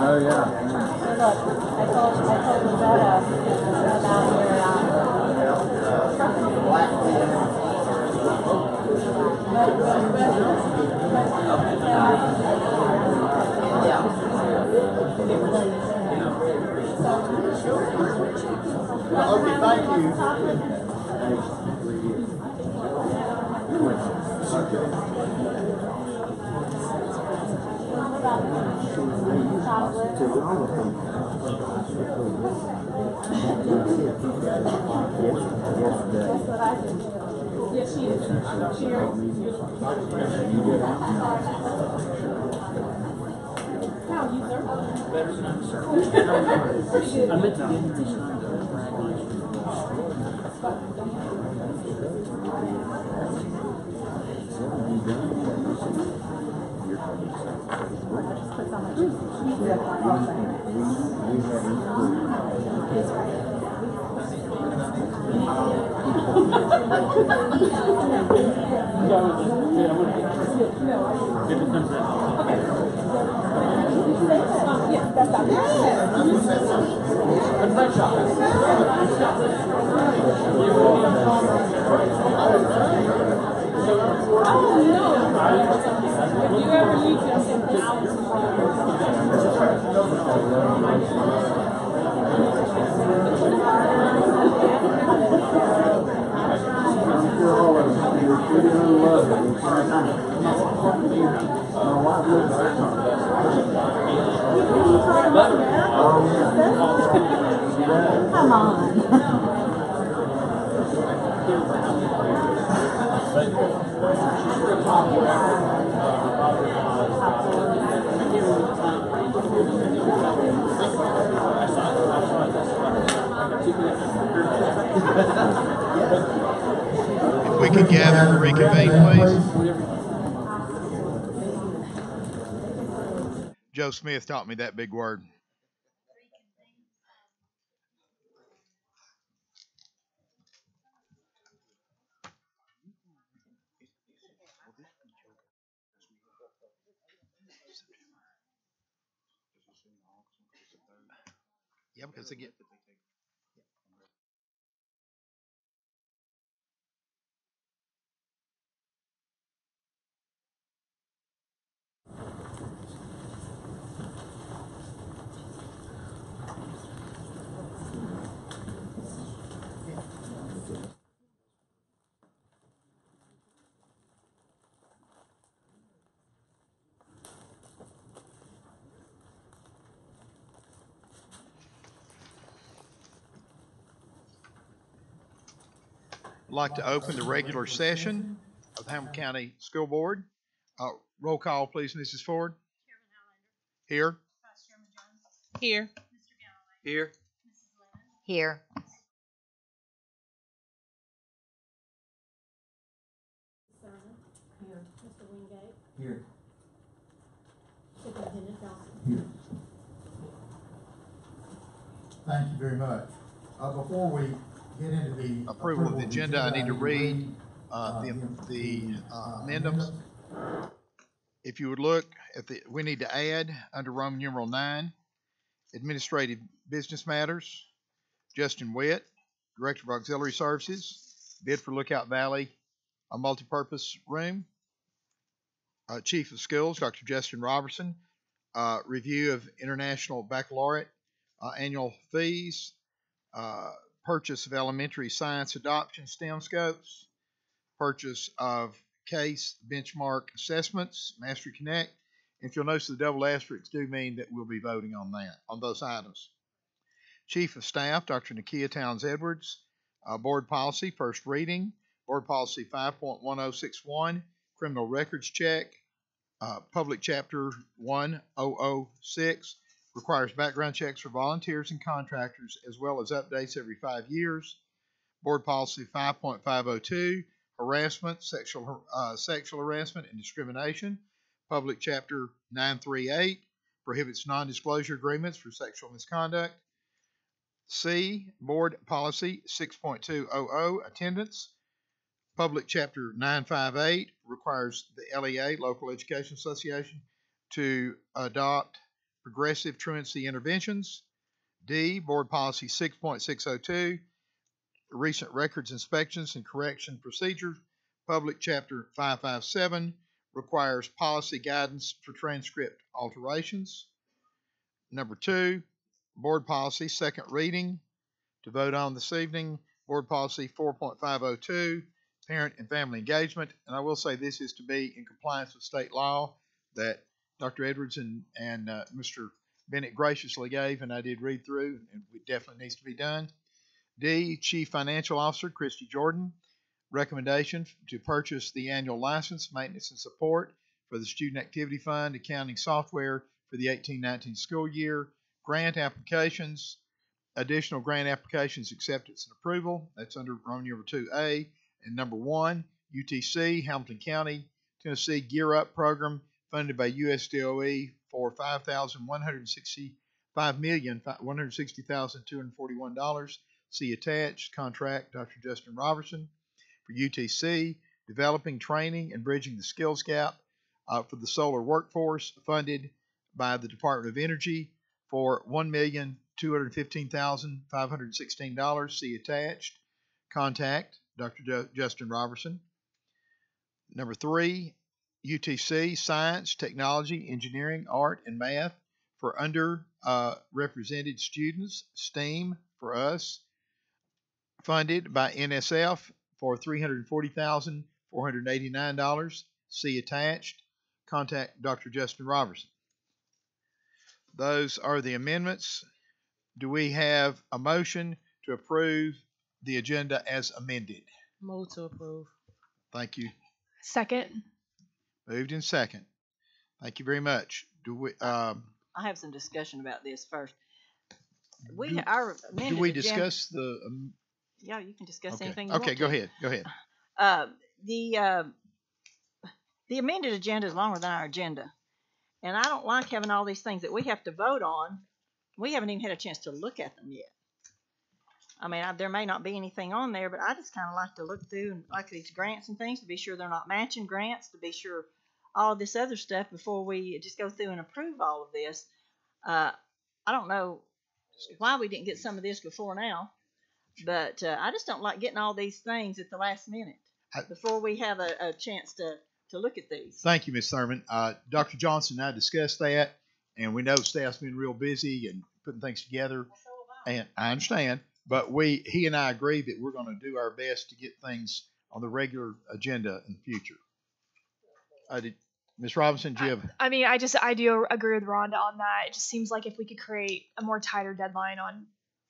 Oh yeah. Look, I told Loretta about Okay, thank you. Yes, she is. How are you, sir? Better than I'm sir. I meant to get this Come on. If we could gather and reconvene, please. Joe Smith taught me that big word. Yeah, because they get. I'd like to open the regular session of the Hamilton County School Board. Roll call, please, Mrs. Ford. Here. Here. Here. Here. Mr. Wingate. Here. Superintendent Johnson. Here. Thank you very much. Before we get into the Approval of the agenda, I need to read the addendums. If you would look at we need to add under Roman numeral 9, Administrative Business Matters, Justin Witt, Director of Auxiliary Services, bid for Lookout Valley, a multipurpose room. Chief of Schools, Dr. Justin Robertson, review of International Baccalaureate annual fees, purchase of elementary science adoption STEM scopes, purchase of case benchmark assessments, Mastery Connect. If you'll notice, the double asterisks do mean that we'll be voting on those items. Chief of Staff, Dr. Nakia Towns Edwards, Board Policy, first reading, Board Policy 5.1061, Criminal Records Check, Public Chapter 1006, requires background checks for volunteers and contractors, as well as updates every 5 years. Board Policy 5.502, harassment, sexual harassment and discrimination. Public Chapter 938, prohibits non-disclosure agreements for sexual misconduct. C, Board Policy 6.200, attendance. Public Chapter 958 requires the LEA, Local Education Association, to adopt progressive truancy interventions. D, Board Policy 6.602, recent records inspections and correction procedures. Public Chapter 557 requires policy guidance for transcript alterations. Number 2, Board Policy, second reading, to vote on this evening, Board Policy 4.502, Parent and Family Engagement. And I will say this is to be in compliance with state law that Dr. Edwards and Mr. Bennett graciously gave, and I did read through, and it definitely needs to be done. D, Chief Financial Officer Christy Jordan, recommendation to purchase the annual license, maintenance, and support for the Student Activity Fund accounting software for the 18-19 school year. Grant applications, additional grant applications, acceptance and approval. That's under Roman number 2A. And number 1, UTC, Hamilton County, Tennessee Gear Up Program, funded by USDOE for $5,160,241. See attached. Contract, Dr. Justin Robertson. For UTC, developing, training, and bridging the skills gap for the solar workforce, funded by the Department of Energy for $1,215,516. See attached. Contact Dr. Justin Robertson. Number 3, UTC, Science, Technology, Engineering, Art, and Math for underrepresented students, STEAM for us, funded by NSF for $340,489. See attached. Contact Dr. Justin Robertson. Those are the amendments. Do we have a motion to approve the agenda as amended? Move to approve. Thank you. Second. Moved in second. Thank you very much. Do we? I have some discussion about this first. Do we discuss the? Yeah, you can discuss Okay. anything you Okay, want go to. ahead. Go ahead. The amended agenda is longer than our agenda, and I don't like having all these things that we have to vote on. We haven't even had a chance to look at them yet. I mean, there may not be anything on there, but I just kind of like to look through and like these grants and things to be sure they're not matching grants, to be sure all this other stuff before we just go through and approve all of this. I don't know why we didn't get some of this before now, but I just don't like getting all these things at the last minute before we have a chance to look at these. Thank you, Ms. Thurman. Dr. Johnson and I discussed that, and we know staff's been real busy and putting things together, and I understand. But he and I agree that we're going to do our best to get things on the regular agenda in the future. Ms. Robinson, do you have? I mean, I do agree with Rhonda on that. It just seems like if we could create a more tighter deadline on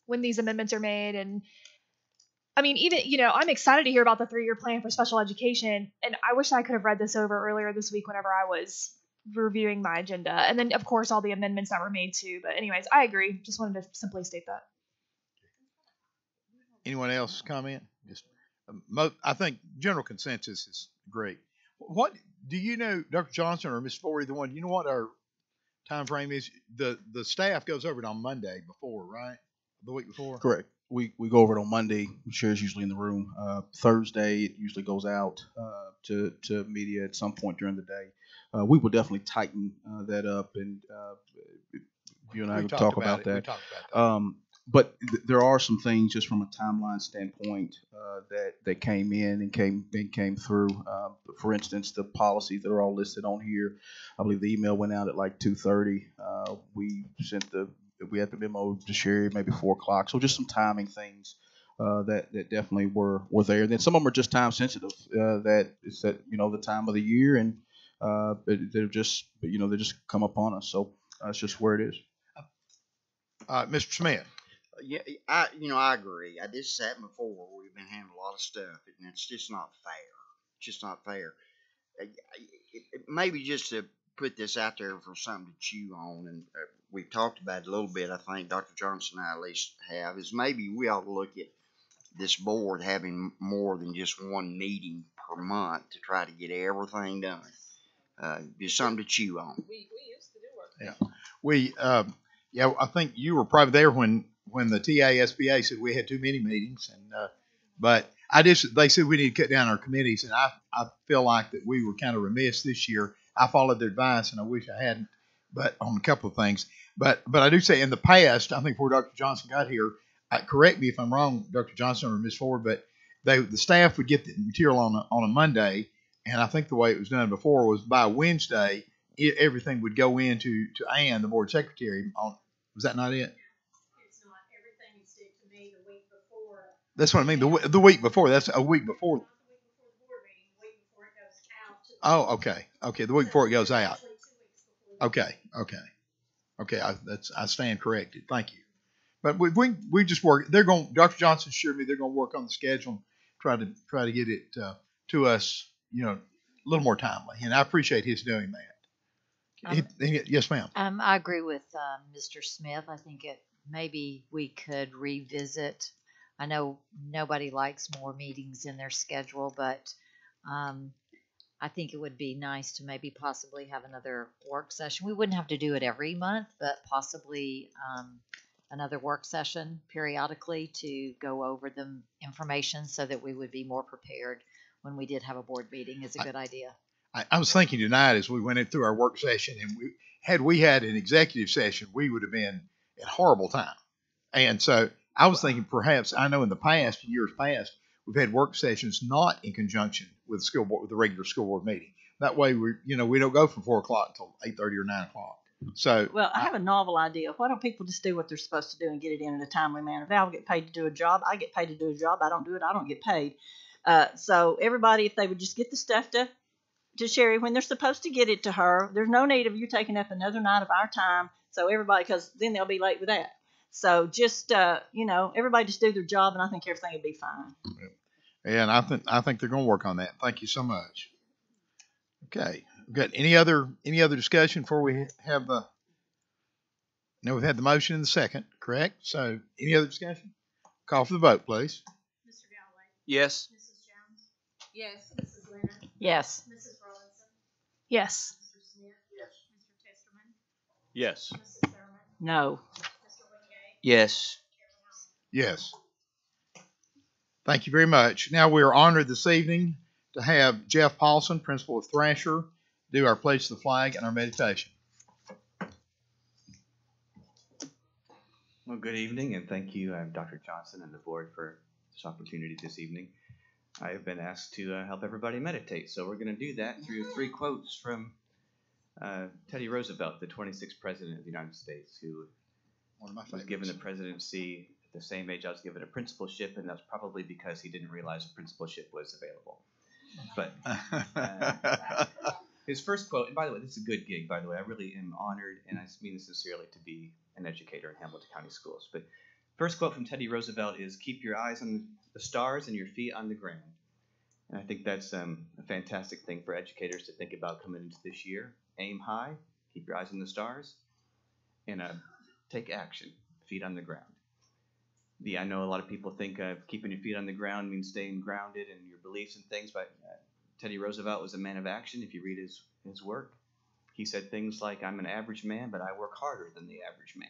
when these amendments are made. And I mean, even, I'm excited to hear about the 3-year plan for special education. And I wish I could have read this over earlier this week whenever I was reviewing my agenda. And then, of course, all the amendments that were made too. But anyways, I agree. Just wanted to simply state that. Anyone else comment? I think general consensus is great. What do you know, Dr. Johnson or Ms. Forey, the one? Do you know what our time frame is? The staff goes over it on Monday before, right? The week before. Correct. we go over it on Monday. Chair's usually in the room. Thursday, it usually goes out to media at some point during the day. We will definitely tighten that up, and you and I will talk about that. We talked about that. But there are some things just from a timeline standpoint that came in and came through. For instance, the policies that are all listed on here. I believe the email went out at like 2:30. We had the memo to Sherry maybe 4 o'clock. So just some timing things that definitely were there. And then some of them are just time sensitive. That it's that the time of the year, and they're just come upon us. So that's just where it is. Mr. Smith. Yeah, I agree. I did say it before. We've been handling a lot of stuff, and it's just not fair. It's just not fair. Maybe just to put this out there for something to chew on, and we've talked about it a little bit. I think Dr. Johnson and I at least have, is maybe we ought to look at this board having more than just one meeting per month to try to get everything done. Just something to chew on. We used to do work. Yeah, I think you were probably there when the TASBA said we had too many meetings, and but they said we need to cut down our committees, and I feel like that we were kind of remiss this year. I followed their advice, and I wish I hadn't, but on a couple of things. But I do say in the past, I think before Dr. Johnson got here, correct me if I'm wrong, Dr. Johnson or Ms. Ford, but the staff would get the material on a Monday, and I think the way it was done before was by Wednesday, everything would go into Ann, the board secretary. Was that not it? It's not. Everything is due to me the week before. That's what I mean. The week before. That's a week before. Not the week before the board meeting. The week before it goes out. To Oh, okay. Okay. The week before it goes out. Actually, 2 weeks before. Okay. I stand corrected. Thank you. But we just work. Dr. Johnson assured me they're going to work on the schedule, try to get it to us, a little more timely. And I appreciate his doing that. Yes, ma'am. I agree with Mr. Smith. I think maybe we could revisit. I know nobody likes more meetings in their schedule, but I think it would be nice to maybe possibly have another work session. We wouldn't have to do it every month, but possibly another work session periodically to go over the information so that we would be more prepared when we did have a board meeting is a good idea. I was thinking tonight as we went through our work session, and we had an executive session, we would have been at horrible time. And so I was thinking perhaps, I know in the past, years past, we've had work sessions not in conjunction with the school board, with the regular school board meeting. That way we don't go from 4 o'clock until 8:30 or 9 o'clock. So well, I have a novel idea. Why don't people just do what they're supposed to do and get it in a timely manner? If Val get paid to do a job, I get paid to do a job. I don't do it, I don't get paid. So everybody, if they would just get the stuff to Sherry when they're supposed to get it to her, there's no need of you taking up another night of our time. So everybody, because then they'll be late with that. So just everybody just do their job, and I think everything will be fine. And I think they're going to work on that. Thank you so much. Okay, we've got any other discussion before we have the? No, we've had the motion and the second, correct? So any other discussion? Call for the vote, please. Mr. Galloway. Yes. Mrs. Jones. Yes. Mrs. Leonard. Yes. Mrs. Robinson. Yes. Mr. Smith. Yes. Mr. Testerman. Yes. Mrs. Thurman. No. Mr. Wingate. Yes. Yes. Thank you very much. Now we are honored this evening to have Jeff Paulson, principal of Thrasher, do our pledge to the flag and our meditation. Well, good evening, and thank you, Dr. Johnson and the board for this opportunity this evening. I have been asked to help everybody meditate, so we're going to do that through 3 quotes from Teddy Roosevelt, the 26th president of the United States, who One of my was favorites. given the presidency at the same age I was given a principalship, and that's probably because he didn't realize a principalship was available. But his first quote, and by the way, this is a good gig, by the way. I really am honored, and I mean this sincerely, to be an educator in Hamilton County Schools. But first quote from Teddy Roosevelt is, "Keep your eyes on the stars and your feet on the ground." And I think that's a fantastic thing for educators to think about coming into this year. Aim high, keep your eyes on the stars, and take action, feet on the ground. I know a lot of people think keeping your feet on the ground means staying grounded in your beliefs and things, but Teddy Roosevelt was a man of action. If you read his work, he said things like, "I'm an average man, but I work harder than the average man."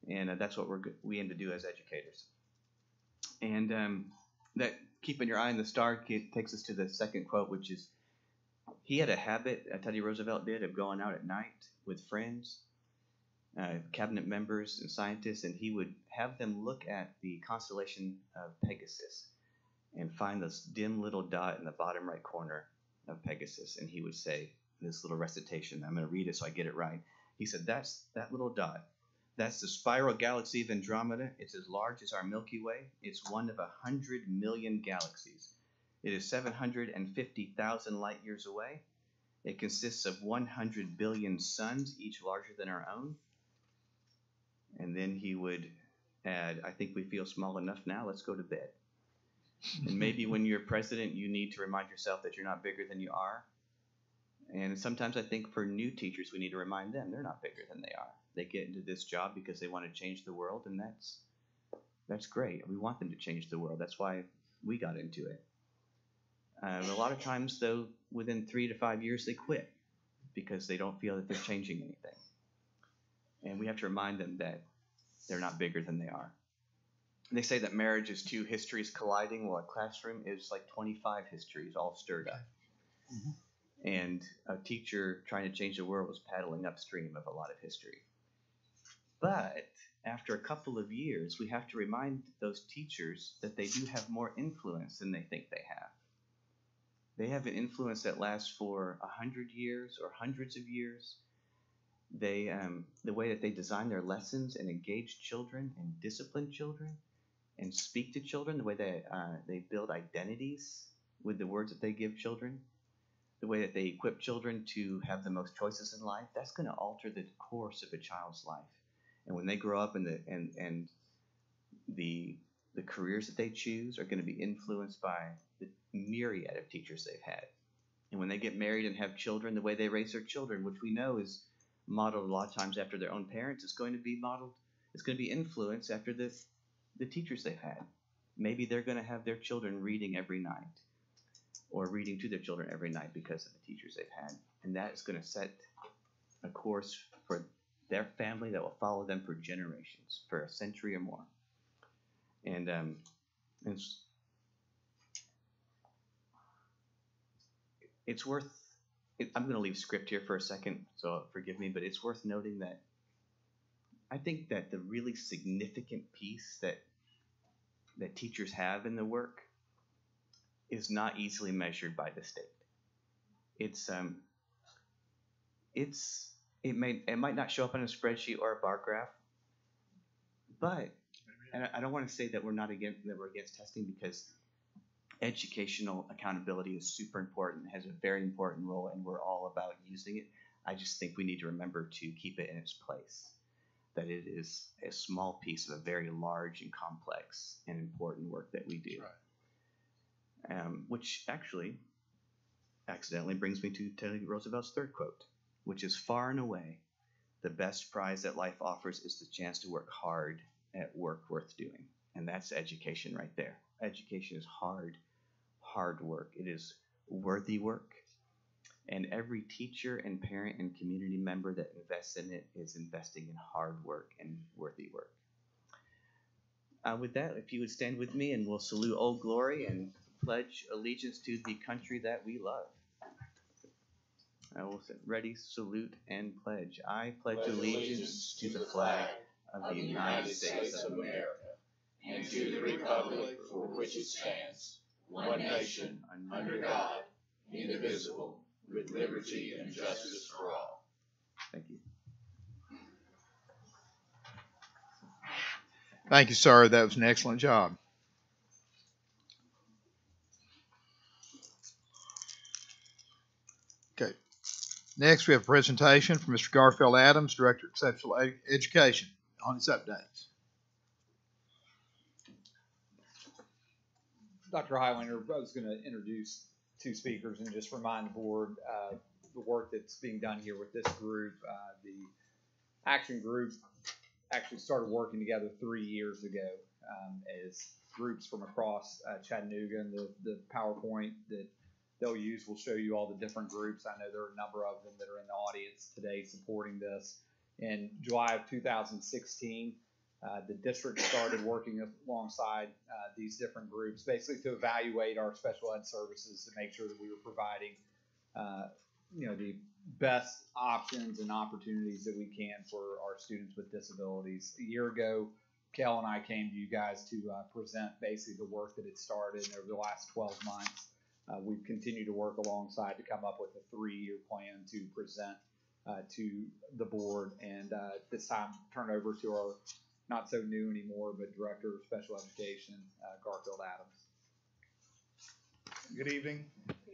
And that's what we aim to do as educators. And that keeping your eye on the star takes us to the second quote, which is, he had a habit, Teddy Roosevelt did, of going out at night with friends, cabinet members and scientists, and he would have them look at the constellation of Pegasus and find this dim little dot in the bottom right corner of Pegasus. And he would say this little recitation. I'm going to read it so I get it right. He said, that's that little dot. That's the spiral galaxy of Andromeda. It's as large as our Milky Way. It's one of 100 million galaxies. It is 750,000 light years away. It consists of 100 billion suns, each larger than our own. And then he would add, I think we feel small enough now. Let's go to bed. And maybe when you're president, you need to remind yourself that you're not bigger than you are. And sometimes I think for new teachers, we need to remind them they're not bigger than they are. They get into this job because they want to change the world, and that's great. We want them to change the world. That's why we got into it. A lot of times, though, within 3 to 5 years, they quit because they don't feel that they're changing anything. And we have to remind them that they're not bigger than they are. They say that marriage is 2 histories colliding. Well, a classroom is like 25 histories all stirred up. Mm-hmm. And a teacher trying to change the world was paddling upstream of a lot of history. But after a couple of years, we have to remind those teachers that they do have more influence than they think they have. They have an influence that lasts for 100 years or hundreds of years. They, the way that they design their lessons and engage children and discipline children and speak to children, the way they build identities with the words that they give children, the way that they equip children to have the most choices in life, that's going to alter the course of a child's life. And when they grow up, and the careers that they choose are going to be influenced by the myriad of teachers they've had. And when they get married and have children, the way they raise their children, which we know is modeled a lot of times after their own parents, is going to be modeled. It's going to be influenced after the teachers they've had. Maybe they're going to have their children reading every night, or reading to their children every night because of the teachers they've had. And that is going to set a course for their family that will follow them for generations, for a century or more. And it's worth, I'm going to leave script here for a second, so forgive me, but it's worth noting that I think that the really significant piece that teachers have in the work is not easily measured by the state. It might not show up on a spreadsheet or a bar graph, but, and I don't want to say that we're against testing, because educational accountability is super important, has a very important role, and we're all about using it. I just think we need to remember to keep it in its place, that it is a small piece of a very large and complex and important work that we do. Right. Which actually accidentally brings me to Teddy Roosevelt's third quote, which is, far and away, the best prize that life offers is the chance to work hard at work worth doing. And that's education right there. Education is hard work. It is worthy work. And every teacher and parent and community member that invests in it is investing in hard work and worthy work. With that, if you would stand with me, and we'll salute Old Glory and pledge allegiance to the country that we love. I will say, ready, salute, and pledge. I pledge allegiance to the flag of the United States of America, and to the republic for which it stands, one nation, under God, indivisible, with liberty and justice for all. Thank you. Thank you, sir. That was an excellent job. Okay. Next, we have a presentation from Mr. Garfield Adams, Director of Exceptional Education, on his updates. Dr. Highlander, I was going to introduce 2 speakers and just remind the board the work that's being done here with this group. The action group actually started working together 3 years ago as groups from across Chattanooga, and the PowerPoint that they'll use will show you all the different groups. I know there are a number of them that are in the audience today supporting this. In July of 2016, The district started working alongside these different groups, basically to evaluate our special ed services to make sure that we were providing, the best options and opportunities that we can for our students with disabilities. A year ago, Kel and I came to you guys to present basically the work that had started over the last 12 months. We've continued to work alongside to come up with a 3-year plan to present to the board, and this time turn over to our not so new anymore, but Director of Special Education, Garfield Adams. Good evening.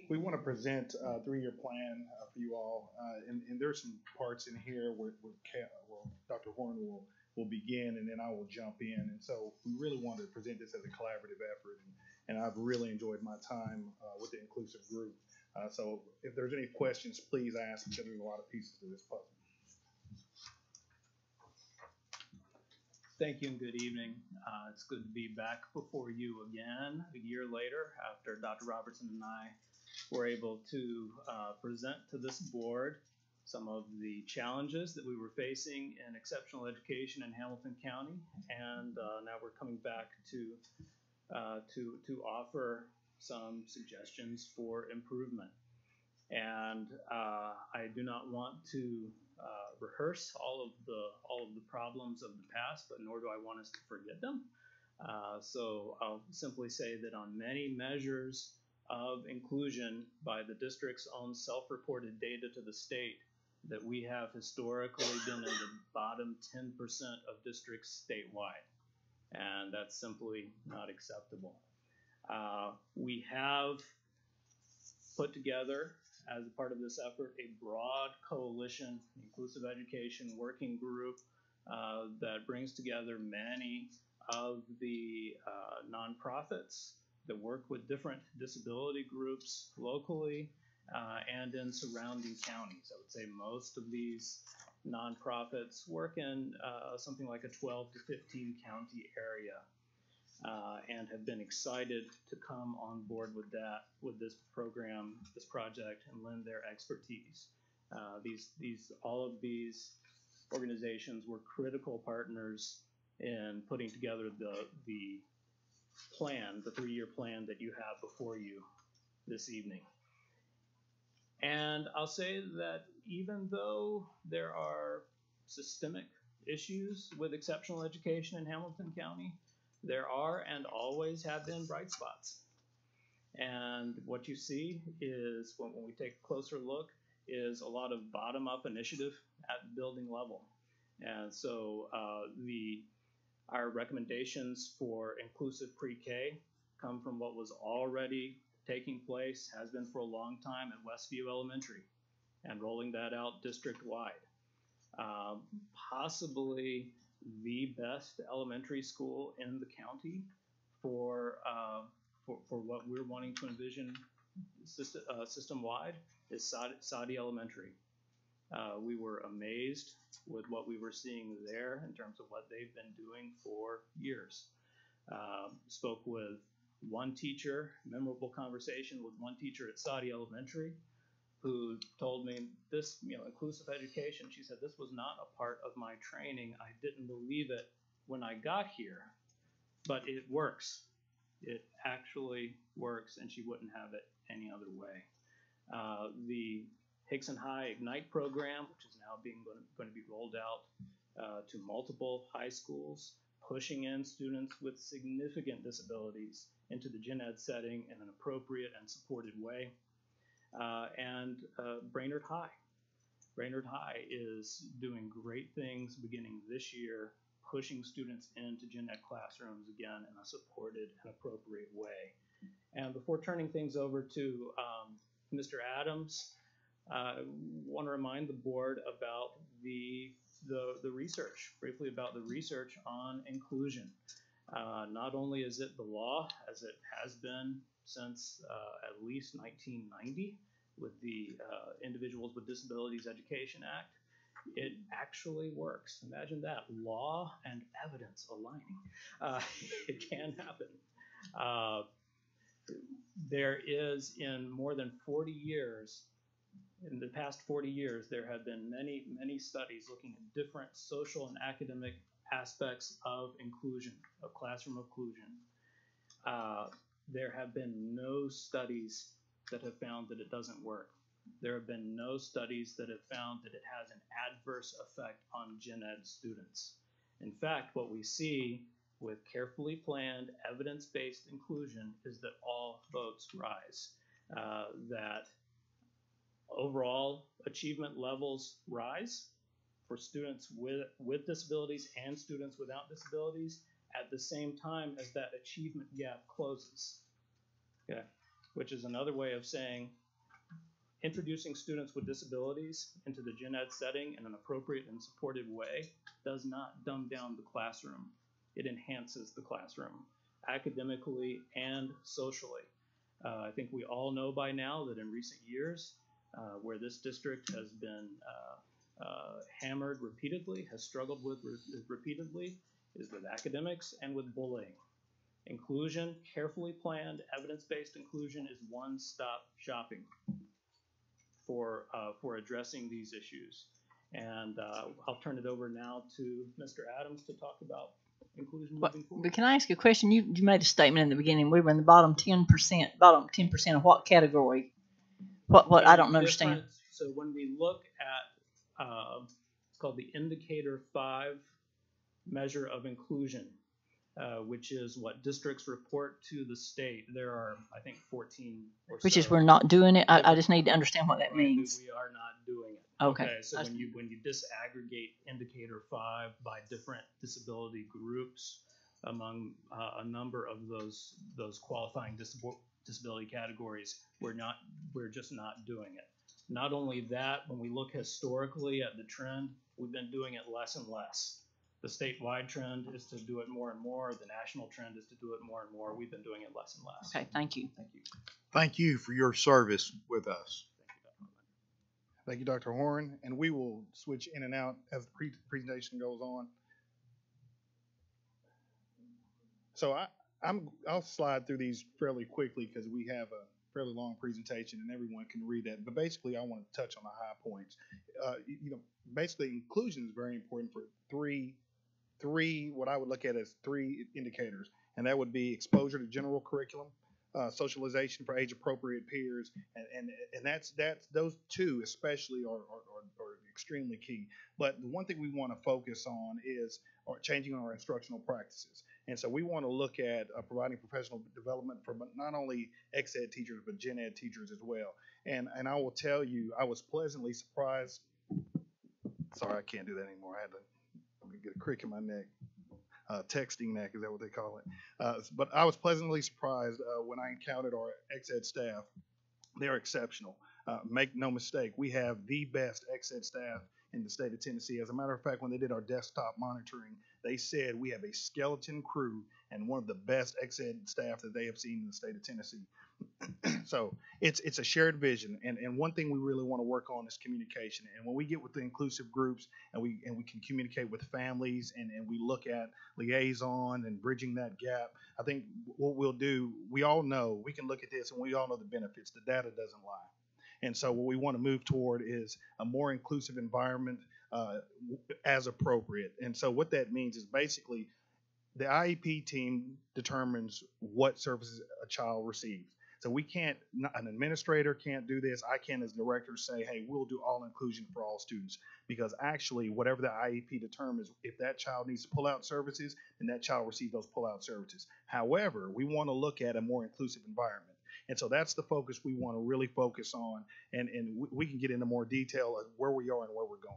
We want to present a 3-year plan for you all, and there's some parts in here where Dr. Horn will begin, and then I will jump in. And so we really want to present this as a collaborative effort, and I've really enjoyed my time with the inclusive group. So if there's any questions, please ask, because there's a lot of pieces to this puzzle. Thank you and good evening. It's good to be back before you again a year later after Dr. Robertson and I were able to present to this board some of the challenges that we were facing in exceptional education in Hamilton County, and now we're coming back to offer some suggestions for improvement. And I do not want to rehearse all of the problems of the past, but nor do I want us to forget them. So I'll simply say that on many measures of inclusion by the district's own self-reported data to the state, that we have historically been in the bottom 10% of districts statewide, and that's simply not acceptable. We have put together, as a part of this effort, a broad coalition, inclusive education working group that brings together many of the nonprofits that work with different disability groups locally and in surrounding counties. I would say most of these nonprofits work in something like a 12 to 15 county area. And have been excited to come on board with this program, this project, and lend their expertise. All of these organizations were critical partners in putting together the plan, the 3-year plan that you have before you this evening. And I'll say that even though there are systemic issues with exceptional education in Hamilton County, there are and always have been bright spots. And what you see is, when we take a closer look, is a lot of bottom-up initiative at the building level. And so our recommendations for inclusive pre-K come from what was already taking place, has been for a long time at Westview Elementary, and rolling that out district-wide. Possibly the best elementary school in the county for what we're wanting to envision system-wide is Saudi Elementary. We were amazed with what we were seeing there in terms of what they've been doing for years. Spoke with one teacher, memorable conversation with one teacher at Saudi Elementary, who told me this, inclusive education, she said, this was not a part of my training. I didn't believe it when I got here, but it works. It actually works, and she wouldn't have it any other way. The Hickson High Ignite program, which is now going to be rolled out to multiple high schools, pushing in students with significant disabilities into the gen ed setting in an appropriate and supported way. And Brainerd High. Brainerd High is doing great things beginning this year, pushing students into gen ed classrooms again in a supported and appropriate way. And before turning things over to Mr. Adams, I want to remind the board about the research, briefly about the research on inclusion. Not only is it the law, as it has been since at least 1990 with the Individuals with Disabilities Education Act, it actually works. Imagine that, law and evidence aligning. It can happen. There is, in more than 40 years, in the past 40 years, there have been many, many studies looking at different social and academic aspects of inclusion, of classroom inclusion. There have been no studies that have found that it doesn't work. There have been no studies that have found that it has an adverse effect on gen ed students. In fact, what we see with carefully planned, evidence-based inclusion is that all boats rise, that overall achievement levels rise for students with disabilities and students without disabilities at the same time as that achievement gap closes. Okay, which is another way of saying introducing students with disabilities into the gen ed setting in an appropriate and supported way does not dumb down the classroom. It enhances the classroom academically and socially. I think we all know by now that in recent years, where this district has been hammered repeatedly, has struggled with repeatedly, is with academics and with bullying. Inclusion, carefully planned, evidence-based inclusion is one-stop shopping for addressing these issues. And I'll turn it over now to Mr. Adams to talk about inclusion moving forward. But can I ask you a question? You made a statement in the beginning. We were in the bottom 10%. Bottom 10% of what category? What I don't understand. So when we look at it's called the Indicator 5 measure of inclusion, which is what districts report to the state. There are, I think, 14 or so. Which is we're not doing it. I just need to understand what that means. We are not doing it. Okay. So when you disaggregate Indicator 5 by different disability groups among a number of those qualifying disability categories, we're just not doing it. Not only that, when we look historically at the trend, we've been doing it less and less. The statewide trend is to do it more and more. The national trend is to do it more and more. We've been doing it less and less. Okay, thank you. Thank you. Thank you for your service with us. Thank you, Dr. Horn. And we will switch in and out as the presentation goes on. So I'll slide through these fairly quickly because we have a fairly long presentation and everyone can read that. But basically, I want to touch on the high points. Basically, inclusion is very important for three, what I would look at as three indicators, and that would be exposure to general curriculum, socialization for age-appropriate peers, and that's those two especially are extremely key. But the one thing we want to focus on is changing our instructional practices. And so we want to look at providing professional development for not only ex-ed teachers, but gen ed teachers as well. And I will tell you, I was pleasantly surprised. Sorry, I can't do that anymore. I had to get a crick in my neck. Texting neck, is that what they call it? But I was pleasantly surprised when I encountered our ex-ed staff. They're exceptional. Make no mistake, we have the best ex-ed staff in the state of Tennessee. As a matter of fact, when they did our desktop monitoring, they said we have a skeleton crew and one of the best ex-ed staff that they have seen in the state of Tennessee. So it's a shared vision, and one thing we really want to work on is communication. And when we get with the inclusive groups and we can communicate with families and we look at liaison and bridging that gap, I think what we'll do, we all know, we can look at this and we all know the benefits. The data doesn't lie. And so what we want to move toward is a more inclusive environment as appropriate. And so what that means is basically the IEP team determines what services a child receives. So we can't, an administrator can't do this. I can't as director say, hey, we'll do all inclusion for all students, because actually whatever the IEP determines, if that child needs to pull out services, then that child receives those pull out services. However, we want to look at a more inclusive environment. And so that's the focus we want to really focus on. And we can get into more detail of where we are and where we're going.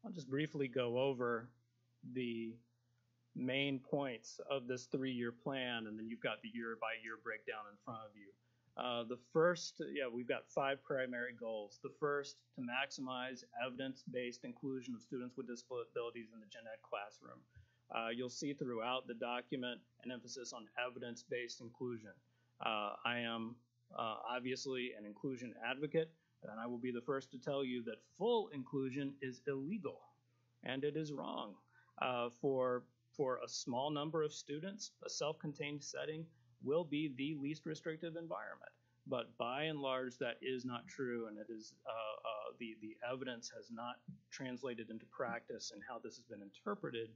I'll just briefly go over the main points of this 3-year plan, and then you've got the year-by-year breakdown in front of you. The first, we've got 5 primary goals. The first, to maximize evidence-based inclusion of students with disabilities in the gen ed classroom. You'll see throughout the document an emphasis on evidence-based inclusion. I am obviously an inclusion advocate, and I will be the first to tell you that full inclusion is illegal, and it is wrong. For a small number of students, a self-contained setting will be the least restrictive environment. But by and large, that is not true, and it is the evidence has not translated into practice and how this has been interpreted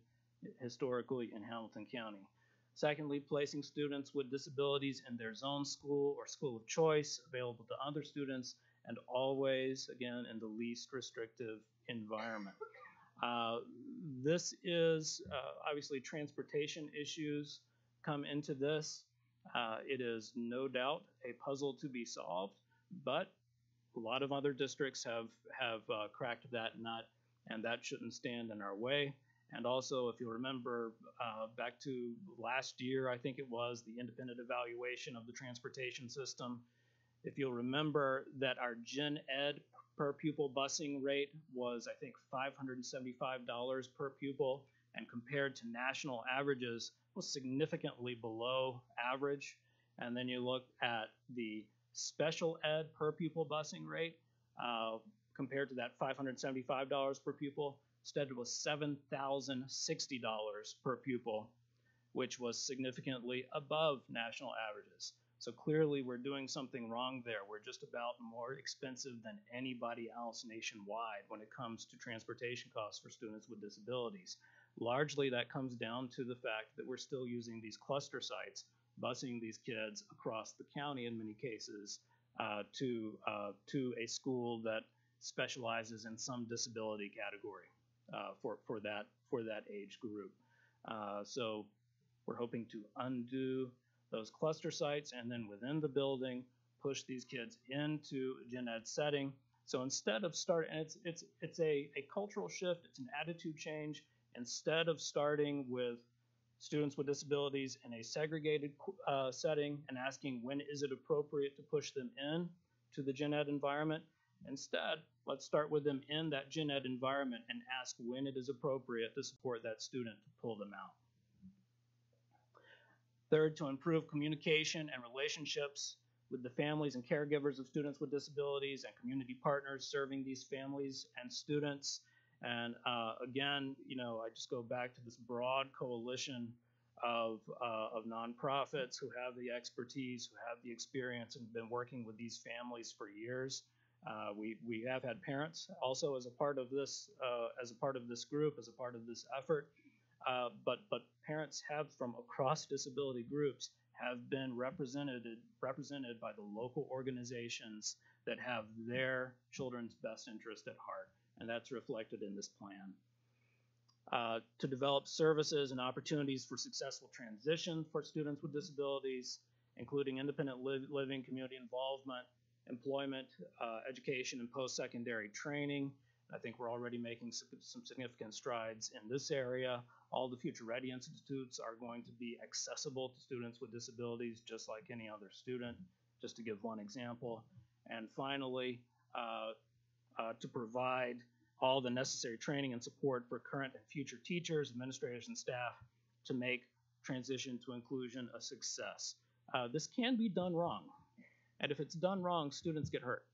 historically in Hamilton County. Secondly, placing students with disabilities in their zone school or school of choice available to other students, and always, again, in the least restrictive environment. This is obviously transportation issues come into this. It is no doubt a puzzle to be solved, but a lot of other districts have cracked that nut, and that shouldn't stand in our way. And also, if you remember back to last year, I think it was the independent evaluation of the transportation system. If you'll remember that our gen ed per pupil busing rate was, I think, $575 per pupil, and compared to national averages was significantly below average. And then you look at the special ed per pupil busing rate compared to that $575 per pupil, instead it was $7,060 per pupil, which was significantly above national averages. So clearly we're doing something wrong there. We're just about more expensive than anybody else nationwide when it comes to transportation costs for students with disabilities. Largely that comes down to the fact that we're still using these cluster sites, busing these kids across the county in many cases to a school that specializes in some disability category for that age group. So we're hoping to undo those cluster sites, and then within the building, push these kids into a gen ed setting. So instead of it's a cultural shift, it's an attitude change. Instead of starting with students with disabilities in a segregated setting and asking when is it appropriate to push them in to the gen ed environment, instead, let's start with them in that gen ed environment and ask when it is appropriate to support that student to pull them out. Third, to improve communication and relationships with the families and caregivers of students with disabilities and community partners serving these families and students. And again, I just go back to this broad coalition of nonprofits who have the expertise, who have the experience, and been working with these families for years. We have had parents also as a part of this group, as a part of this effort. But parents have from across disability groups have been represented by the local organizations that have their children's best interest at heart, and that's reflected in this plan. To develop services and opportunities for successful transition for students with disabilities, including independent living, community involvement, employment, education, and post-secondary training. I think we're already making some significant strides in this area. All the Future Ready Institutes are going to be accessible to students with disabilities just like any other student, just to give one example. And finally, to provide all the necessary training and support for current and future teachers, administrators, and staff to make transition to inclusion a success. This can be done wrong. And if it's done wrong, students get hurt.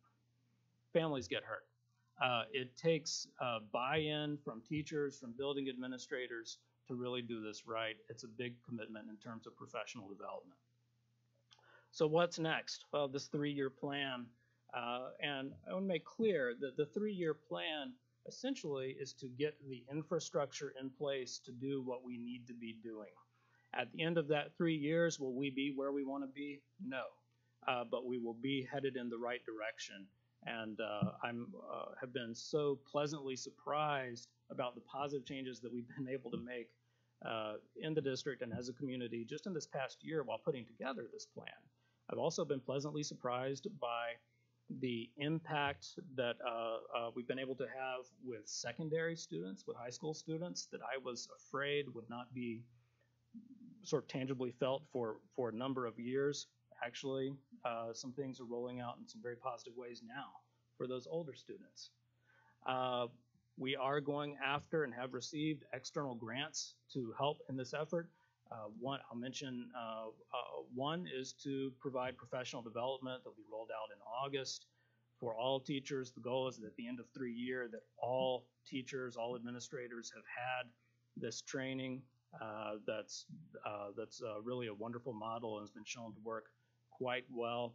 Families get hurt. It takes buy-in from teachers, from building administrators to really do this right. It's a big commitment in terms of professional development. So what's next? Well, this 3-year plan, and I want to make clear that the 3-year plan essentially is to get the infrastructure in place to do what we need to be doing. At the end of that 3 years, will we be where we want to be? No, but we will be headed in the right direction. And I have been so pleasantly surprised about the positive changes that we've been able to make in the district and as a community just in this past year while putting together this plan. I've also been pleasantly surprised by the impact that we've been able to have with secondary students, with high school students, that I was afraid would not be sort of tangibly felt for a number of years. Actually, some things are rolling out in some very positive ways now for those older students. We are going after and have received external grants to help in this effort. One I'll mention, one is to provide professional development that'll be rolled out in August for all teachers. The goal is that at the end of 3 years that all teachers, all administrators have had this training. That's really a wonderful model and has been shown to work quite well.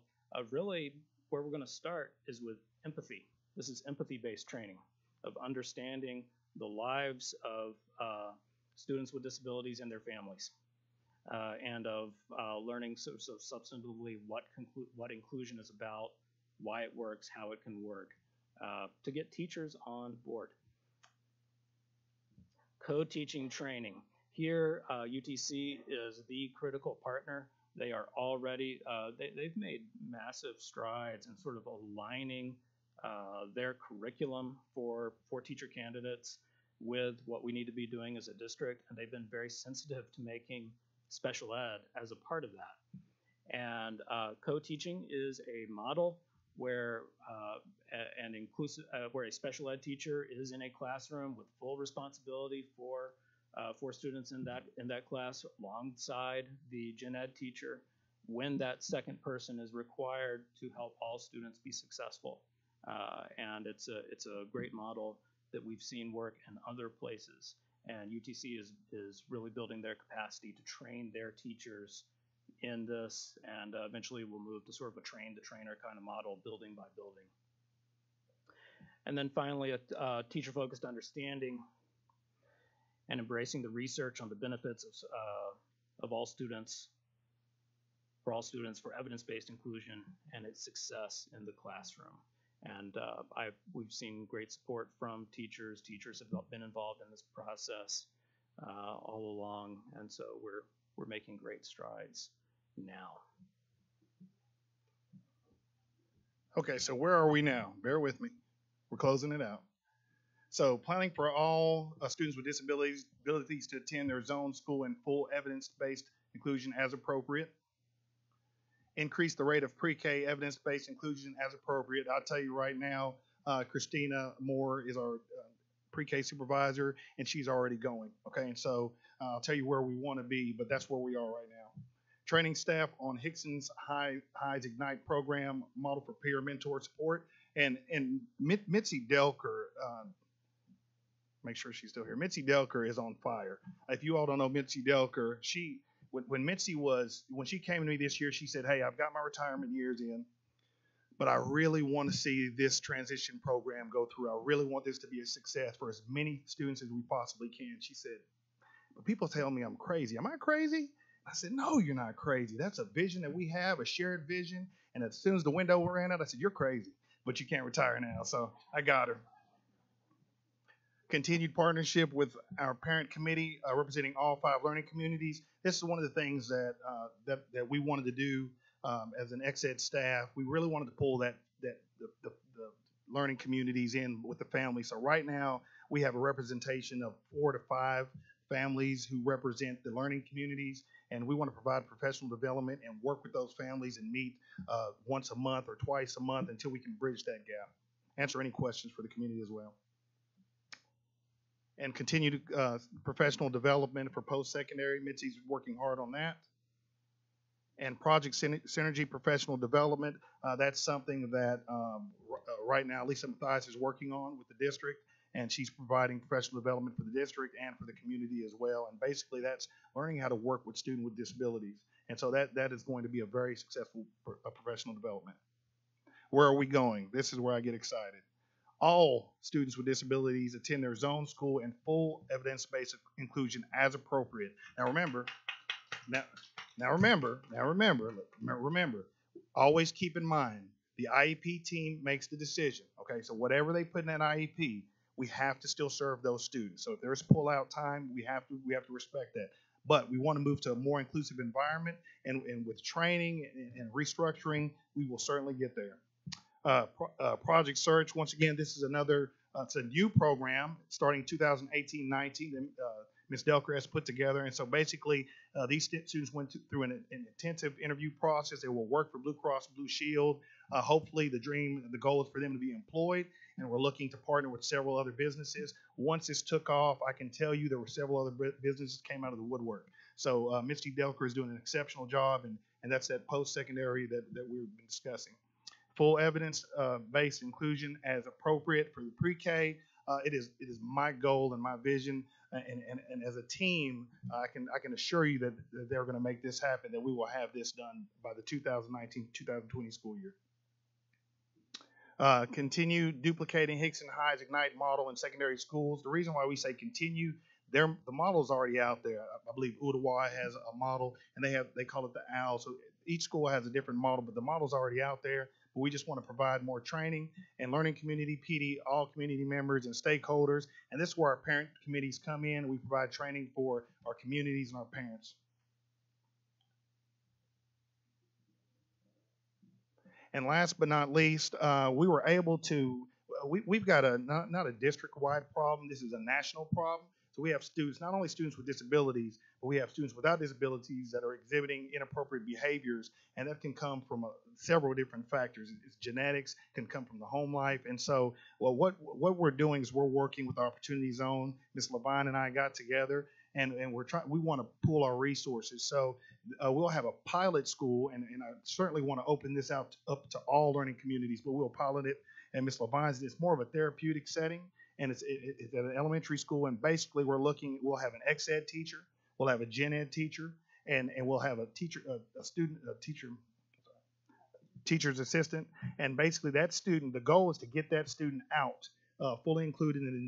Really, where we're going to start is with empathy. This is empathy-based training of understanding the lives of students with disabilities and their families, and of learning so substantively what inclusion is about, why it works, how it can work, to get teachers on board. Co-teaching training. Here, UTC is the critical partner. They are already, they've made massive strides in sort of aligning their curriculum for teacher candidates with what we need to be doing as a district, and they've been very sensitive to making special ed as a part of that. And co-teaching is a model where where a special ed teacher is in a classroom with full responsibility for students in that class, alongside the gen ed teacher, when that second person is required to help all students be successful. And it's a great model that we've seen work in other places. And UTC is really building their capacity to train their teachers in this, and eventually we'll move to sort of a train-the-trainer kind of model, building by building. And then finally, a teacher-focused understanding and embracing the research on the benefits of all students, for evidence-based inclusion and its success in the classroom. And we've seen great support from teachers. Teachers have been involved in this process all along, and so we're making great strides now. Okay, so where are we now? Bear with me. We're closing it out. So planning for all students with disabilities to attend their zone school in full evidence-based inclusion as appropriate. Increase the rate of pre-K evidence-based inclusion as appropriate. I'll tell you right now, Christina Moore is our pre-K supervisor, and she's already going. Okay, and so I'll tell you where we want to be, but that's where we are right now. Training staff on Hickson's High's Ignite program, model for peer mentor support, and Mitzi Delker. Make sure she's still here. Mitzi Delker is on fire. If you all don't know Mitzi Delker, when she came to me this year, she said, "Hey, I've got my retirement years in, but I really want to see this transition program go through. I really want this to be a success for as many students as we possibly can." She said, "But people tell me I'm crazy. Am I crazy?" I said, "No, you're not crazy. That's a vision that we have, a shared vision. And as soon as the window ran out, I said, you're crazy, but you can't retire now." So I got her. Continued partnership with our parent committee representing all 5 learning communities. This is one of the things that we wanted to do as an ex-ed staff. We really wanted to pull the learning communities in with the family. So right now we have a representation of 4 to 5 families who represent the learning communities, and we want to provide professional development and work with those families and meet once a month or twice a month until we can bridge that gap. Answer any questions for the community as well. And continue professional development for post-secondary. Mitzi's working hard on that. And Project Synergy professional development, that's something that right now Lisa Mathias is working on with the district, and she's providing professional development for the district and for the community as well. And basically that's learning how to work with students with disabilities. And so that is going to be a very successful professional development. Where are we going? This is where I get excited. All students with disabilities attend their zone school in full evidence-based inclusion as appropriate. Now remember, always keep in mind, the IEP team makes the decision. Okay, so whatever they put in that IEP, we have to still serve those students. So if there's pull-out time, we have to respect that. But we want to move to a more inclusive environment, and with training and restructuring, we will certainly get there. Project Search, once again, this is another, it's a new program starting 2018-19 that Ms. Delker has put together. And so basically, these students went through an intensive interview process. They will work for Blue Cross Blue Shield. Hopefully, the goal is for them to be employed, and we're looking to partner with several other businesses. Once this took off, I can tell you there were several other businesses that came out of the woodwork. So Misty Delker is doing an exceptional job, and that's that post-secondary that we've been discussing. Full evidence-based inclusion as appropriate for the pre-K. It is my goal and my vision And as a team, I can assure you that they're going to make this happen, that we will have this done by the 2019-2020 school year. Continue duplicating Hickson High's Ignite model in secondary schools. The reason why we say continue, the model is already out there. I believe Udawa has a model, and they call it the OWL. So each school has a different model, but the model's already out there. But we just want to provide more training and learning community, PD, all community members and stakeholders. And this is where our parent committees come in. We provide training for our communities and our parents. And last but not least, we were able to, we've got not a district-wide problem. This is a national problem. So we have students, not only students with disabilities, but we have students without disabilities that are exhibiting inappropriate behaviors, and that can come from several different factors. It's genetics, can come from the home life. And so, well, what we're doing is we're working with Opportunity Zone. Ms. Levine and I got together, and we want to pool our resources. So we'll have a pilot school, and I certainly want to open this up to all learning communities, but we'll pilot it. And Ms. Levine's, it's more of a therapeutic setting, and it's at an elementary school. And basically, we'll have an ex-ed teacher, we'll have a gen ed teacher, and we'll have a teacher's assistant. And basically, that student, the goal is to get that student out, fully included in the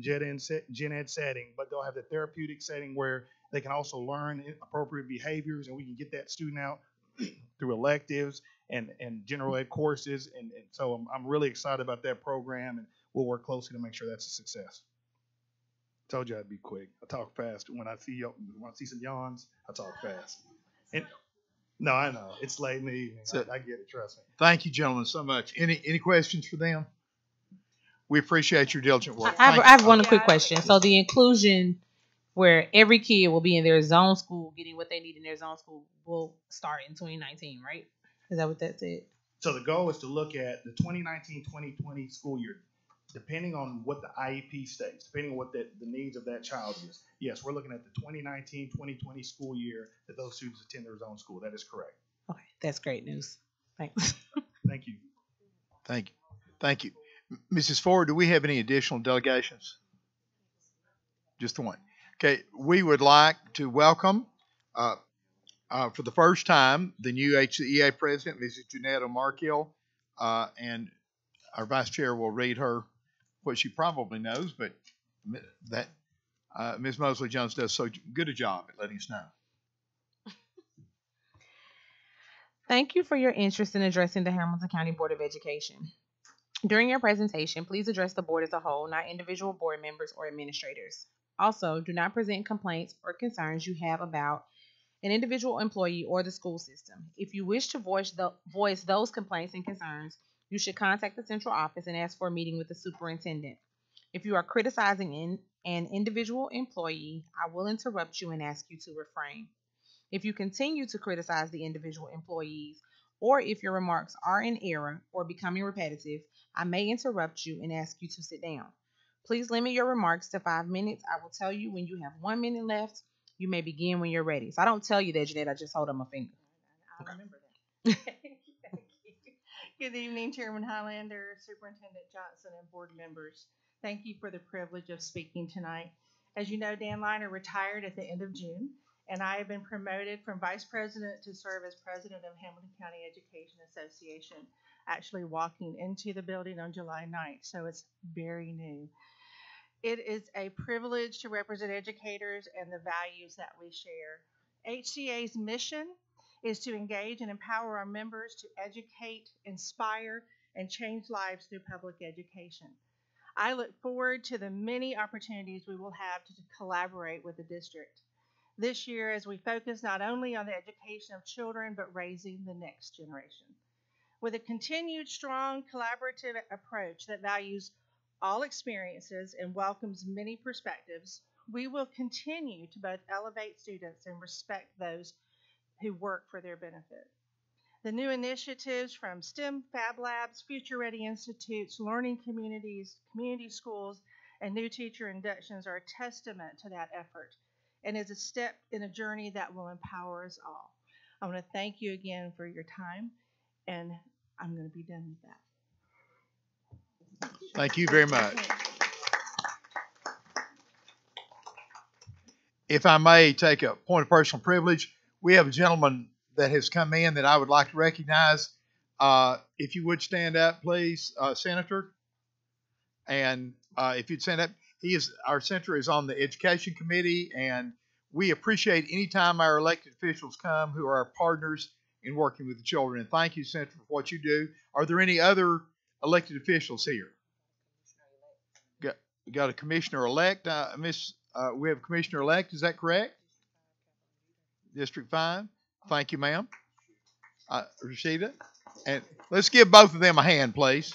gen ed setting, but they'll have the therapeutic setting where they can also learn appropriate behaviors, and we can get that student out through electives and general ed courses. And so I'm really excited about that program, and we'll work closely to make sure that's a success. Told you I'd be quick. I talk fast. When I see some yawns, I talk fast. No, I know. It's late in the evening. I get it. Trust me. Thank you, gentlemen, so much. Any questions for them? We appreciate your diligent work. I have one quick question. So the inclusion where every kid will be in their zone school, getting what they need in their zone school, will start in 2019, right? Is that what that said? So the goal is to look at the 2019-2020 school year, depending on what the IEP states, depending on what the needs of that child is. Yes, we're looking at the 2019-2020 school year that those students attend their zone school. That is correct. Okay, that's great news. Thanks. Thank you. Thank you. Thank you. Mrs. Ford, do we have any additional delegations? Just the one. Okay, we would like to welcome, for the first time, the new HCDE president, Mrs. Janetta Markill, and our vice chair will read her what she probably knows, but that Ms. Mosley Jones does so good a job at letting us know. Thank you for your interest in addressing the Hamilton County Board of Education. During your presentation, please address the board as a whole, not individual board members or administrators. Also, do not present complaints or concerns you have about an individual employee or the school system. If you wish to voice those complaints and concerns, you should contact the central office and ask for a meeting with the superintendent. If you are criticizing an individual employee, I will interrupt you and ask you to refrain. If you continue to criticize the individual employees, or if your remarks are in error or becoming repetitive, I may interrupt you and ask you to sit down. Please limit your remarks to 5 minutes. I will tell you when you have 1 minute left. You may begin when you're ready. So I don't tell you that, Jeanette. I just hold up my finger. I remember that. Thank you. Good evening, Chairman Highlander, Superintendent Johnson, and board members. Thank you for the privilege of speaking tonight. As you know, Dan Liner retired at the end of June, and I have been promoted from vice president to serve as president of Hamilton County Education Association, actually walking into the building on July 9th, so it's very new. It is a privilege to represent educators and the values that we share. HCA's mission is to engage and empower our members to educate, inspire, and change lives through public education. I look forward to the many opportunities we will have to collaborate with the district this year as we focus not only on the education of children, but raising the next generation. With a continued strong collaborative approach that values all experiences and welcomes many perspectives, we will continue to both elevate students and respect those who work for their benefit. The new initiatives from STEM Fab Labs, Future Ready Institutes, learning communities, community schools, and new teacher inductions are a testament to that effort and is a step in a journey that will empower us all. I want to thank you again for your time, and I'm going to be done with that. Thank you very much. if I may take a point of personal privilege, we have a gentleman that has come in that I would like to recognize. If you would stand up, please, Senator. And if you'd stand up, our senator is on the Education Committee, and we appreciate any time our elected officials come who are our partners in working with the children. And thank you, Senator, for what you do. Are there any other elected officials here? Got a commissioner-elect. We have a commissioner-elect. Is that correct? District 5. Thank you, ma'am. Rashida. And let's give both of them a hand, please.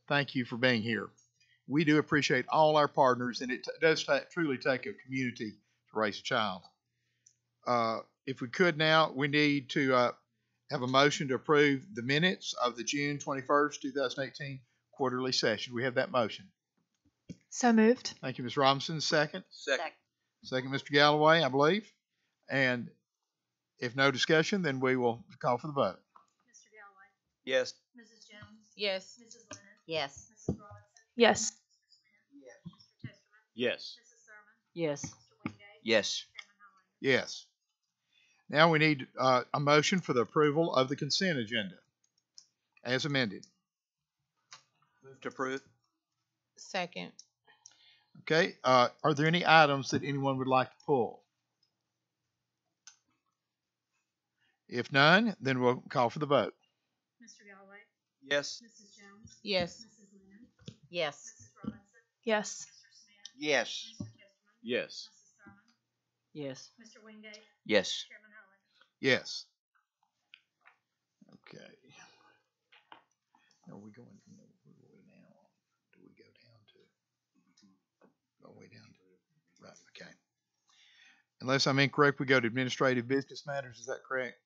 Thank you for being here. We do appreciate all our partners, and it does truly take a community to raise a child. If we could now, we need to have a motion to approve the minutes of the June 21st, 2018 quarterly session. We have that motion. So moved. Thank you, Ms. Robinson. Second? Second. Second, Mr. Galloway, I believe. And if no discussion, then we will call for the vote. Mr. Galloway? Yes. Mrs. Jones? Yes. Mrs. Lennon? Yes. Mrs. Robinson? Yes. Mr. Testerman? Yes. Mrs. Thurman? Yes. Mr. Wingate? Yes. Chairman Holland? Yes. Now we need a motion for the approval of the consent agenda as amended. Move to approve. Second. Okay. Are there any items that anyone would like to pull? If none, then we'll call for the vote. Mr. Galloway? Yes. Mrs. Jones? Yes. Mrs. Lennon? Yes. Mrs. Robinson? Yes. Mr. Smith? Yes. Mr. Testerman? Yes. Mrs. Thurman? Yes. Mr. Wingate? Yes. Chairman Holland? Yes. Okay. Are we going? Where are we now? Do we go down to? Go way down to. Right. Okay. Unless I'm incorrect, we go to administrative business matters. Is that correct?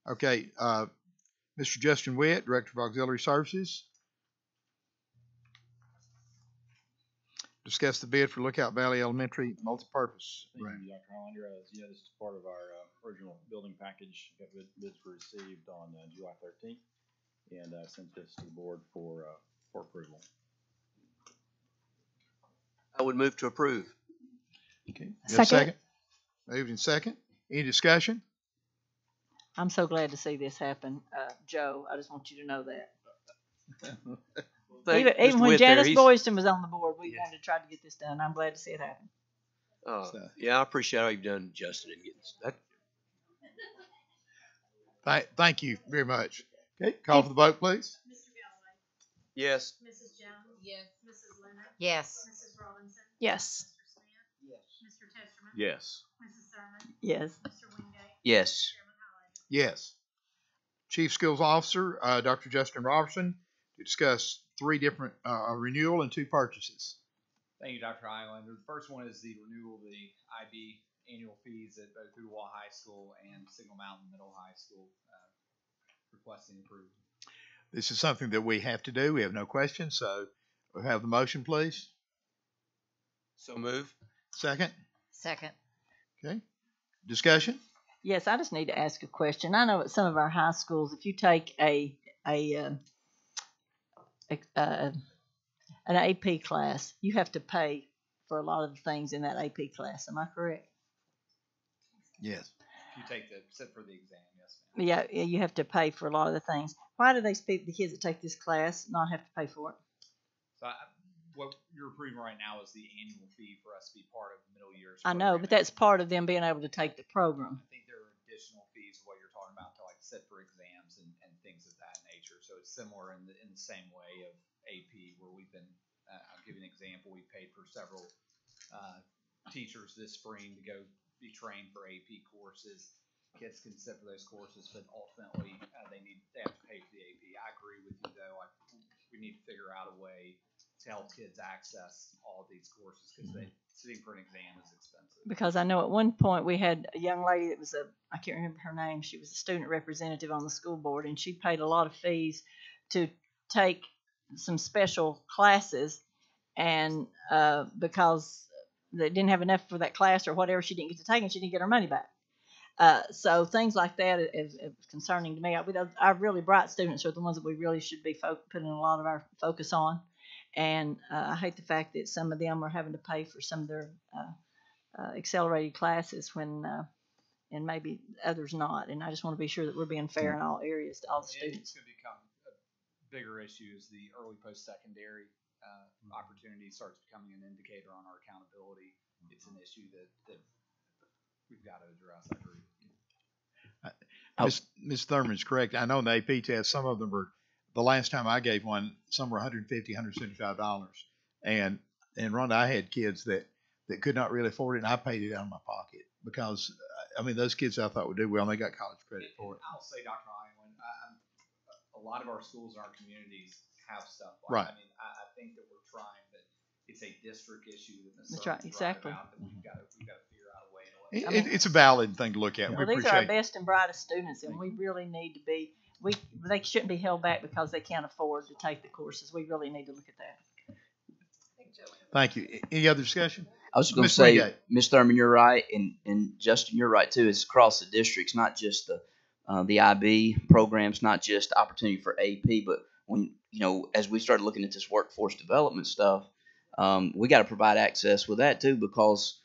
Okay. Mr. Justin Witt, Director of Auxiliary Services. Discuss the bid for Lookout Valley Elementary multipurpose. Thank you, Dr. Hollander. Yeah, this is part of our original building package. Bids were received on July 13th, and sent this to the board for approval. I would move to approve. Okay. Second. Moved in second. Any discussion? I'm so glad to see this happen, Joe. I just want you to know that. Even when Janice Boyston was on the board, we wanted to try to get this done. I'm glad to see it happen. Yeah, I appreciate all you've done, Justin, in getting that. Thank you very much. Okay, call for the vote, please. Mr. Galloway? Yes. Mrs. Jones? Yes. Mrs. Lennon? Yes. Mrs. Robinson? Yes. Mr. Smith? Mr. Testerman? Yes. Mrs. Thurman? Yes. Mr. Wingate? Yes. Chairman Holland? Yes. Chief Skills Officer, Dr. Justin Robertson, to discuss three different a renewal and two purchases. Thank you, Dr. Highlander. The first one is the renewal of the IB annual fees at both Ooltewah High School and Signal Mountain Middle High School. Requesting approval. This is something that we have to do. We have no questions, so we'll have the motion, please. So move. Second. Second. Okay. Discussion? Yes, I just need to ask a question. I know at some of our high schools, if you take an AP class, you have to pay for a lot of the things in that AP class. Am I correct? Yes. If you sit for the exam, yes, ma'am. Yeah, you have to pay for a lot of the things. Why do the kids that take this class not have to pay for it? So what you're approving right now is the annual fee for us to be part of the middle years. I know, but that's part of them being able to take the program. I think there are additional fees of what you're talking about to sit for exams and things of that nature. So it's similar in the same way of AP, where we've been. I'll give you an example. We paid for several teachers this spring to go be trained for AP courses. Kids can sit for those courses, but ultimately they have to pay for the AP. I agree with you though. We need to figure out a way to help kids access all of these courses because sitting for an exam is expensive. Because I know at one point we had a young lady that was I can't remember her name. She was a student representative on the school board, and she paid a lot of fees to take some special classes, and because they didn't have enough for that class or whatever, she didn't get to take, and she didn't get her money back. So things like that is concerning to me. Our really bright students are the ones that we really should be putting a lot of our focus on. And I hate the fact that some of them are having to pay for some of their accelerated classes when and maybe others not. And I just want to be sure that we're being fair in all areas to all the students. It's going to become a bigger issue as the early post-secondary opportunity starts becoming an indicator on our accountability. It's an issue that we've got to address. I agree. Ms. Thurman's correct. I know in the AP test, some of them were, the last time I gave one, some were $150, $175. And Rhonda, I had kids that could not really afford it, and I paid it out of my pocket because, I mean, those kids I thought would do well, and they got college credit for it. I'll say, Dr. Iwan, a lot of our schools in our communities have stuff like Right. that. I mean, I think that we're trying, but it's a district issue that That's right, exactly. about that we've got to figure out a way to It's a valid thing to look at. Well, these are our best and brightest students, and we really need to be. They shouldn't be held back because they can't afford to take the courses. We really need to look at that. Thank you. Any other discussion? I was going to say, Ms. Thurman, you're right, and Justin, you're right too. It's across the districts, not just the IB programs, not just opportunity for AP, but when as we started looking at this workforce development stuff, we got to provide access with that too, because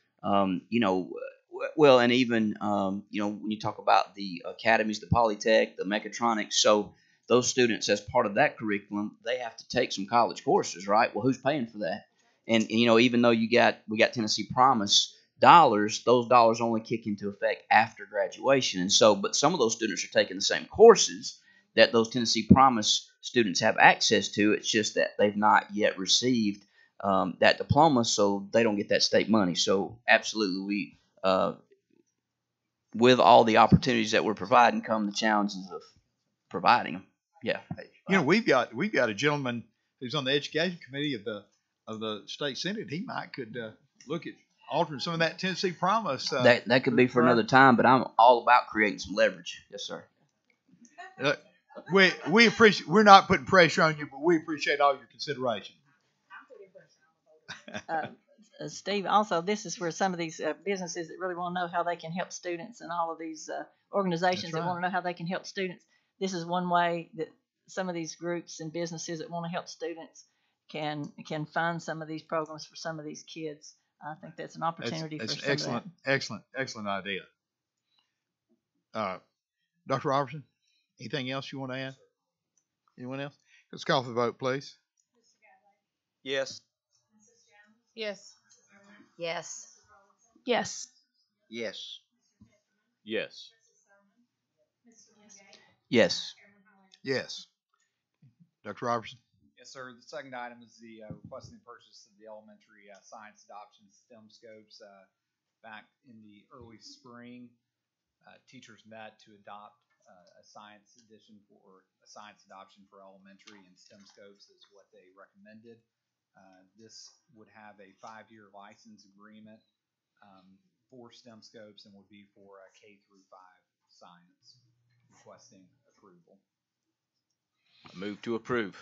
well, and even when you talk about the academies, the Polytech, the mechatronics, so those students, as part of that curriculum, they have to take some college courses, right? Well, who's paying for that? And even though we got Tennessee Promise dollars, those dollars only kick into effect after graduation. And so, but some of those students are taking the same courses that those Tennessee Promise students have access to. It's just that they've not yet received that diploma, so they don't get that state money. So absolutely, with all the opportunities that we're providing come the challenges of providing them. Yeah. We've got a gentleman who's on the education committee of the state senate. He could look at altering some of that Tennessee Promise. That could be for another time, but I'm all about creating some leverage. Yes, sir. We appreciate. We're not putting pressure on you, but we appreciate all your consideration. Steve, also, this is where some of these businesses that really want to know how they can help students, and all of these organizations that want to know how they can help students. This is one way that some of these groups and businesses that want to help students can fund some of these programs for some of these kids. I think that's an opportunity for some of that. Excellent idea. Dr. Robertson, anything else you want to add? Anyone else? Let's call for the vote, please. Yes. Yes. Yes. Yes. Yes. Yes. Yes. Yes. Dr. Robertson? Yes, sir. The second item is the requesting the purchase of the elementary science adoption STEM scopes. Back in the early spring, teachers met to adopt a science adoption for elementary, and STEM scopes is what they recommended. This would have a 5-year license agreement for STEM scopes and would be for K through 5 science. Requesting approval. I move to approve.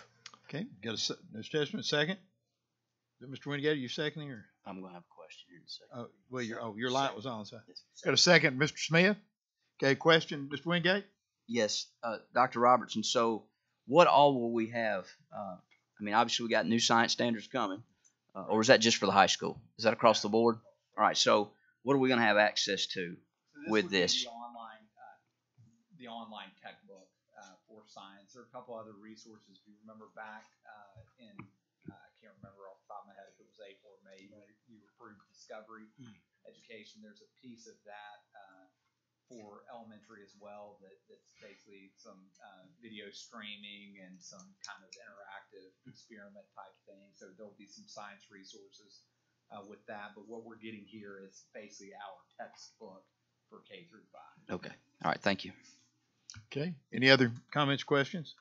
Okay, got Mr. Testament second. Is it Mr. Wingate? Are you seconding, or I'm gonna have a question here in a second. Oh, well, your light was on. So got a second, Mr. Smith. Okay, question, Mr. Wingate. Yes, Dr. Robertson. So, what all will we have? Obviously, we got new science standards coming, or is that just for the high school? Is that across the board? All right. So, what are we going to have access to with this? The online textbook for science. There are a couple other resources. If you remember back in, I can't remember off the top of my head if it was April or May, you approved Discovery Education. There's a piece of that for elementary as well that's basically some video streaming and some kind of interactive experiment type thing. So there'll be some science resources with that. But what we're getting here is basically our textbook for K through 5. Okay. All right. Thank you. Okay. Any other comments, questions?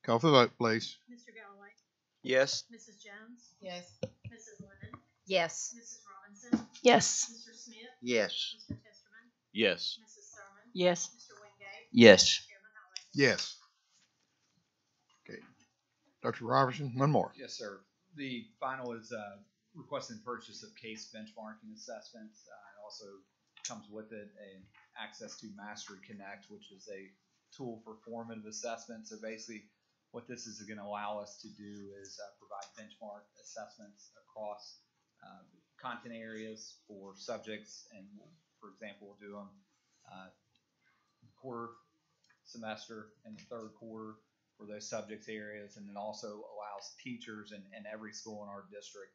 Call for the vote, please. Mr. Galloway? Yes. Mrs. Jones? Yes. Mrs. Lennon? Yes. Mrs. Robinson? Yes. Mr. Smith? Yes. Mr. Testerman? Yes. Mrs. Thurman? Yes. Mr. Wingate? Yes. Chairman Holly? Yes. Okay. Dr. Robertson, one more. Yes, sir. The final is requesting purchase of case benchmarking assessments. It also comes with it access to Mastery Connect, which is a tool for formative assessment. So basically, what this is going to allow us to do is provide benchmark assessments across content areas for subjects, and for example, we'll do them quarter semester and the third quarter for those subjects areas, and it also allows teachers and every school in our district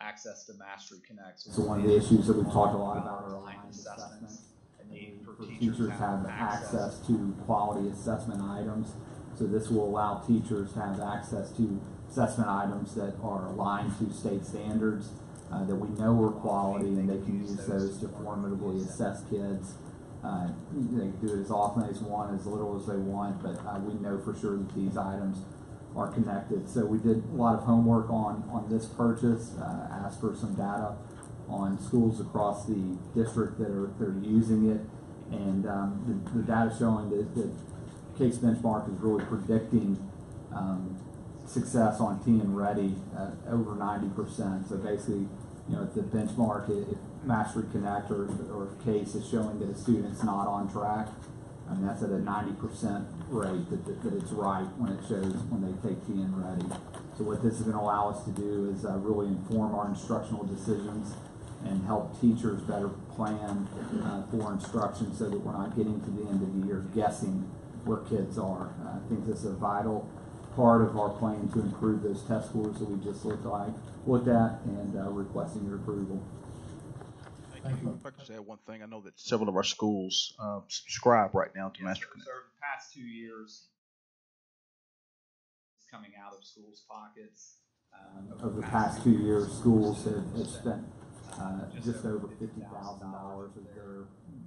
access to Mastery Connect. So one of the issues that we've talked a lot about are aligned assessments. The need for Teachers have access to quality assessment items. So this will allow teachers to have access to assessment items that are aligned to state standards, that we know are quality, and they can use those to formatively assess kids. They can do it as often as want, as little as they want, but we know for sure that these items are connected. So we did a lot of homework on this purchase, asked for some data on schools across the district that are using it, and the data showing that Case Benchmark is really predicting success on TN Ready over 90%. So basically, you know, if the benchmark, if Mastery Connect or Case is showing that a student's not on track, I mean, that's at a 90% rate that it's right when it shows when they take TN Ready. So what this is going to allow us to do is really inform our instructional decisions and help teachers better plan for instruction, so that we're not getting to the end of the year guessing where kids are. I think this is a vital part of our plan to improve those test scores that we just looked at, and requesting your approval. Thank you. If I could just add one thing, I know that several of our schools subscribe right now to Master Connect. So the past 2 years, it's coming out of schools' pockets. Over the past 2 years, schools have spent just over $50,000 of their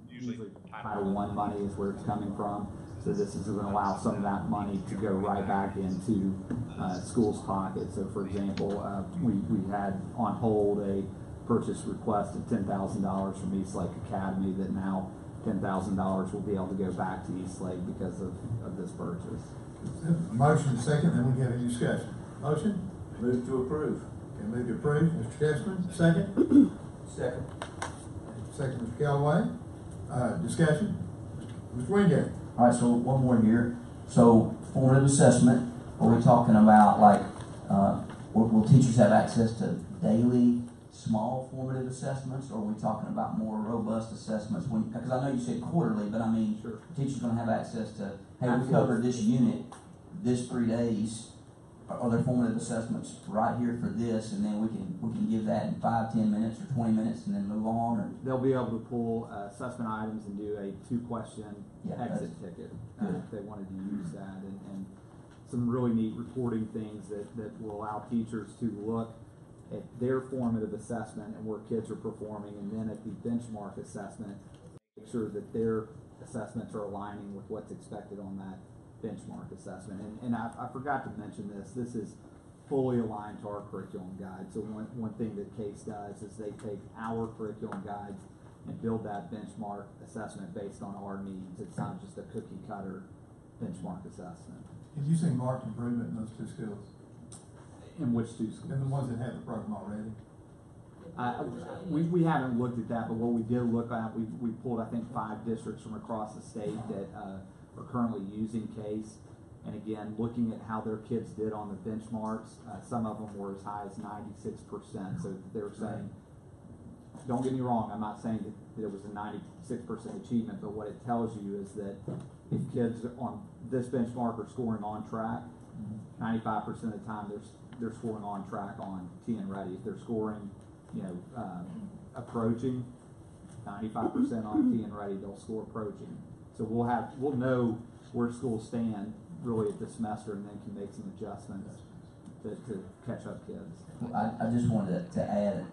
usually Title I money is where it's coming from. So this is going to allow some of that money to go right back into schools' pockets. So for example, we had on hold a purchase request of $10,000 from Eastlake Academy, that now $10,000 will be able to go back to Eastlake because of this purchase. Motion second, then we have any discussion. Motion? Move to approve. Okay, move to approve. Mr. Chessman, second? Second. Second, Mr. Callaway. Discussion? Mr. Wingate. All right, so one more here. So formative assessment, are we talking about like, will teachers have access to daily small formative assessments, or are we talking about more robust assessments? Because I know you said quarterly, but I mean, sure, the teacher's going to have access to, hey, we covered this unit this 3 days. Are there formative assessments right here for this, and then we can give that in 5, 10 minutes or 20 minutes and then move on? Or they'll be able to pull assessment items and do a 2-question exit ticket if they wanted to use that, and some really neat reporting things that will allow teachers to look at their formative assessment and where kids are performing, and then at the benchmark assessment, make sure that their assessments are aligning with what's expected on that benchmark assessment. And I forgot to mention this. This is fully aligned to our curriculum guide. So one thing that Case does is they take our curriculum guides and build that benchmark assessment based on our needs. It's not just a cookie cutter benchmark assessment. Have you seen marked improvement in those two schools? In which two schools? In the ones that have the program already. We haven't looked at that, but what we did look at, we pulled, I think, 5 districts from across the state that are currently using Case, and again, looking at how their kids did on the benchmarks. Some of them were as high as 96%. So they were saying, don't get me wrong, I'm not saying that it was a 96% achievement, but what it tells you is that if kids on this benchmark are scoring on track, 95% of the time they're scoring on track on TN Ready. If they're scoring, approaching, 95% on TN Ready, they'll score approaching. So we'll know where schools stand really at the semester, and then can make some adjustments to catch up kids. Well, I just wanted to add,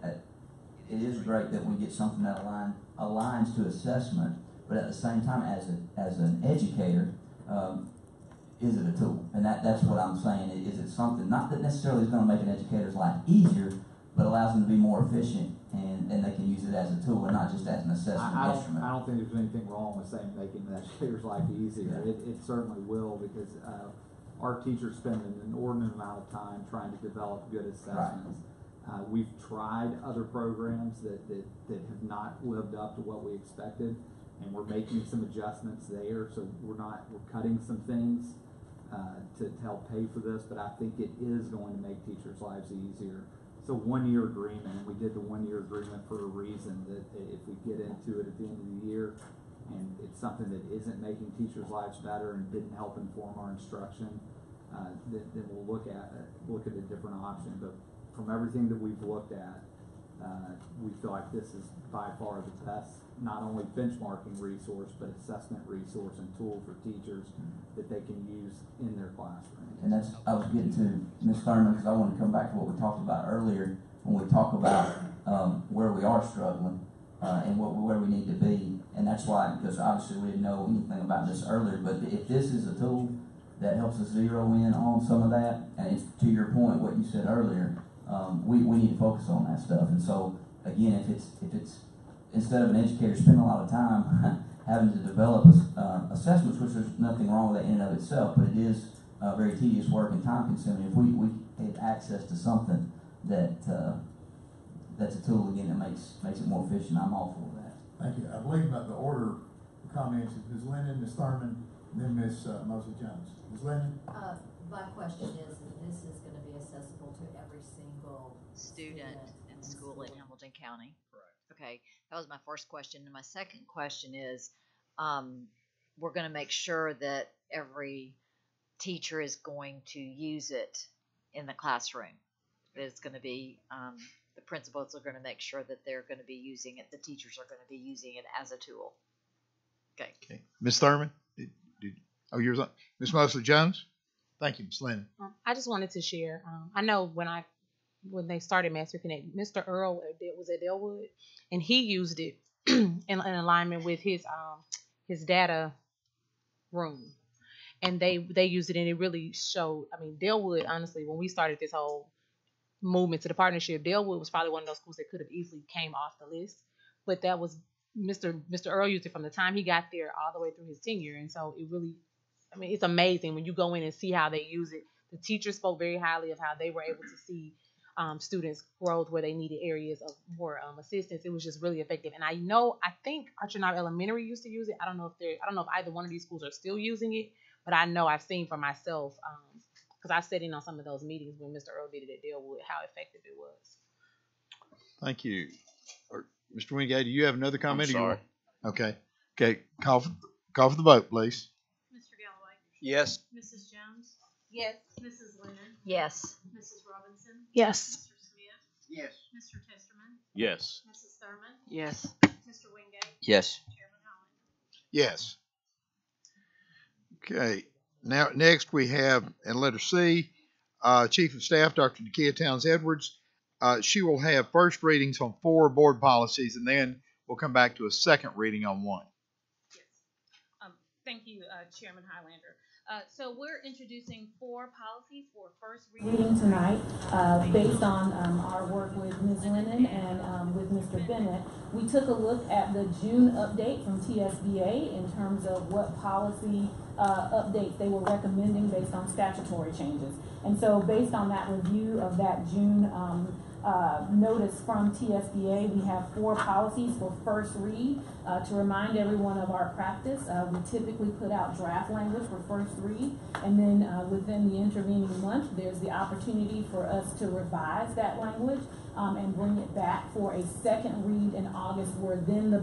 it is great that we get something that aligns to assessment, but at the same time, as an educator, is it a tool? And that's what I'm saying. Is it something, not that necessarily is going to make an educator's life easier, but allows them to be more efficient, and they can use it as a tool and not just as an assessment instrument. I don't think there's anything wrong with saying making the educator's life easier. Yeah. It certainly will, because our teachers spend an inordinate amount of time trying to develop good assessments. Right. We've tried other programs that have not lived up to what we expected, and we're making some adjustments there. So we're cutting some things to help pay for this, but I think it is going to make teachers' lives easier. It's a one-year agreement, and we did the one-year agreement for a reason, that if we get into it at the end of the year and it's something that isn't making teachers' lives better and didn't help inform our instruction, then we'll look at a different option. But from everything that we've looked at, we feel like this is by far the best, not only benchmarking resource, but assessment resource and tool for teachers that they can use in their classroom. And that's, I was getting to Ms. Thurman, because I want to come back to what we talked about earlier when we talk about where we are struggling and where we need to be. And that's why, because obviously we didn't know anything about this earlier, but if this is a tool that helps us zero in on some of that, and it's to your point, what you said earlier, we need to focus on that stuff. And so, again, if it's instead of an educator spending a lot of time having to develop assessments, which there's nothing wrong with that in and of itself, but it is very tedious work and time consuming. If we had access to something that's a tool, again, that makes it more efficient, I'm all for that. Thank you. I believe that the order of comments is Ms. Lennon, Ms. Thurman, and then Ms. Mosley-Jones. Ms. Lennon? My question is, this is going to be accessible to every single student in school in Hamilton County. Correct. Okay, that was my first question. And my second question is, we're going to make sure that every teacher is going to use it in the classroom. It's going to be, the principals are going to make sure that they're going to be using it. The teachers are going to be using it as a tool. Okay. Okay. Ms. Thurman? Yours on. Ms. Mosley-Jones? Thank you, Ms. Lennon. I just wanted to share. I know when they started Master Connect, Mr. Earl was at Delwood, and he used it in alignment with his data room, and they used it, and it really showed. I mean, Delwood, honestly, when we started this whole movement to the partnership, Delwood was probably one of those schools that could have easily came off the list, but that was Mr. Earl used it from the time he got there all the way through his tenure, and so it really, I mean, it's amazing when you go in and see how they use it. The teachers spoke very highly of how they were able to see students' growth where they needed areas of more assistance. It was just really effective. And I think Archer Knob Elementary used to use it. I don't know if either one of these schools are still using it, but I know I've seen for myself, because I sat in on some of those meetings when Mr. Earl did it at Delwood, how effective it was. Thank you. Mr. Wingate, do you have another comment? I'm sorry. Okay. Call for the vote, please. Mr. Galloway? Yes. Mrs. Jones? Yes. Mrs. Lennon? Yes. Mrs. Robinson? Yes. Mr. Smith? Yes. Mr. Testerman? Yes. Mrs. Thurman? Yes. Mr. Wingate? Yes. Chairman Holland? Yes. Okay. Now, next we have in letter C, Chief of Staff, Dr. Nakia Towns-Edwards. She will have first readings on 4 board policies, and then we'll come back to a second reading on 1. Yes. Thank you, Chairman Highlander. So we're introducing 4 policies for first reading tonight, based on our work with Ms. Lennon and with Mr. Bennett. We took a look at the June update from TSBA in terms of what policy updates they were recommending based on statutory changes. And so based on that review of that June notice from TSBA, we have 4 policies for first read. To remind everyone of our practice, we typically put out draft language for first read, and then within the intervening month, there's the opportunity for us to revise that language and bring it back for a second read in August, where then the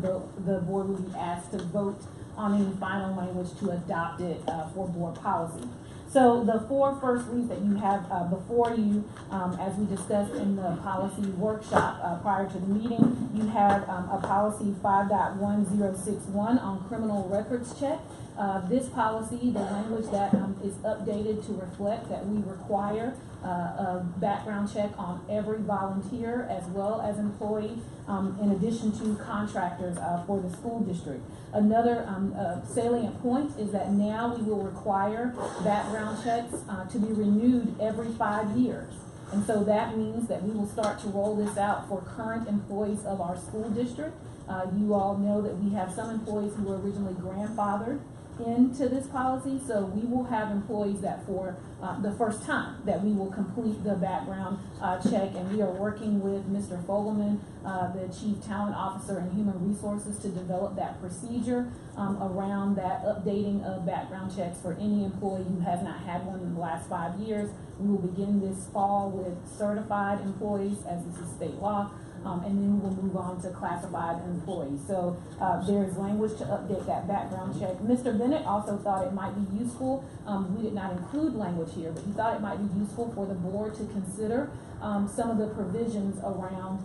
board will be asked to vote on any final language to adopt it for board policy. So the 4 first reads that you have before you, as we discussed in the policy workshop prior to the meeting, you have a policy 5.1061 on criminal records check. This policy, the language that is updated to reflect that we require a background check on every volunteer as well as employee, in addition to contractors for the school district. Another salient point is that now we will require background checks to be renewed every 5 years. And so that means that we will start to roll this out for current employees of our school district, You all know that we have some employees who were originally grandfathered into this policy, so we will have employees that for the first time that we will complete the background check, and we are working with Mr. Fogelman, the Chief Talent Officer and Human Resources, to develop that procedure around that updating of background checks for any employee who has not had one in the last 5 years. We will begin this fall with certified employees, as this is state law. And then we will move on to classified employees. So there is language to update that background check. Mr. Bennett also thought it might be useful. We did not include language here, but he thought it might be useful for the board to consider some of the provisions around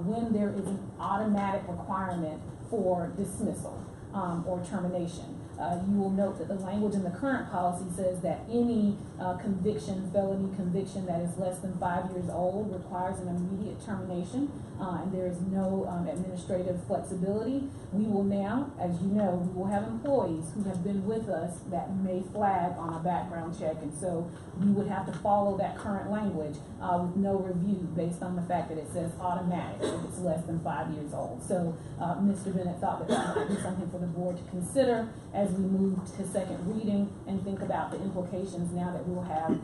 when there is an automatic requirement for dismissal or termination. You will note that the language in the current policy says that any conviction, felony conviction that is less than 5 years old requires an immediate termination, and there is no administrative flexibility. We will now, as you know, we will have employees who have been with us that may flag on a background check, and so we would have to follow that current language with no review based on the fact that it says automatic if it's less than 5 years old. So Mr. Bennett thought that that might be something for the board to consider as we move to second reading and think about the implications now that we'll have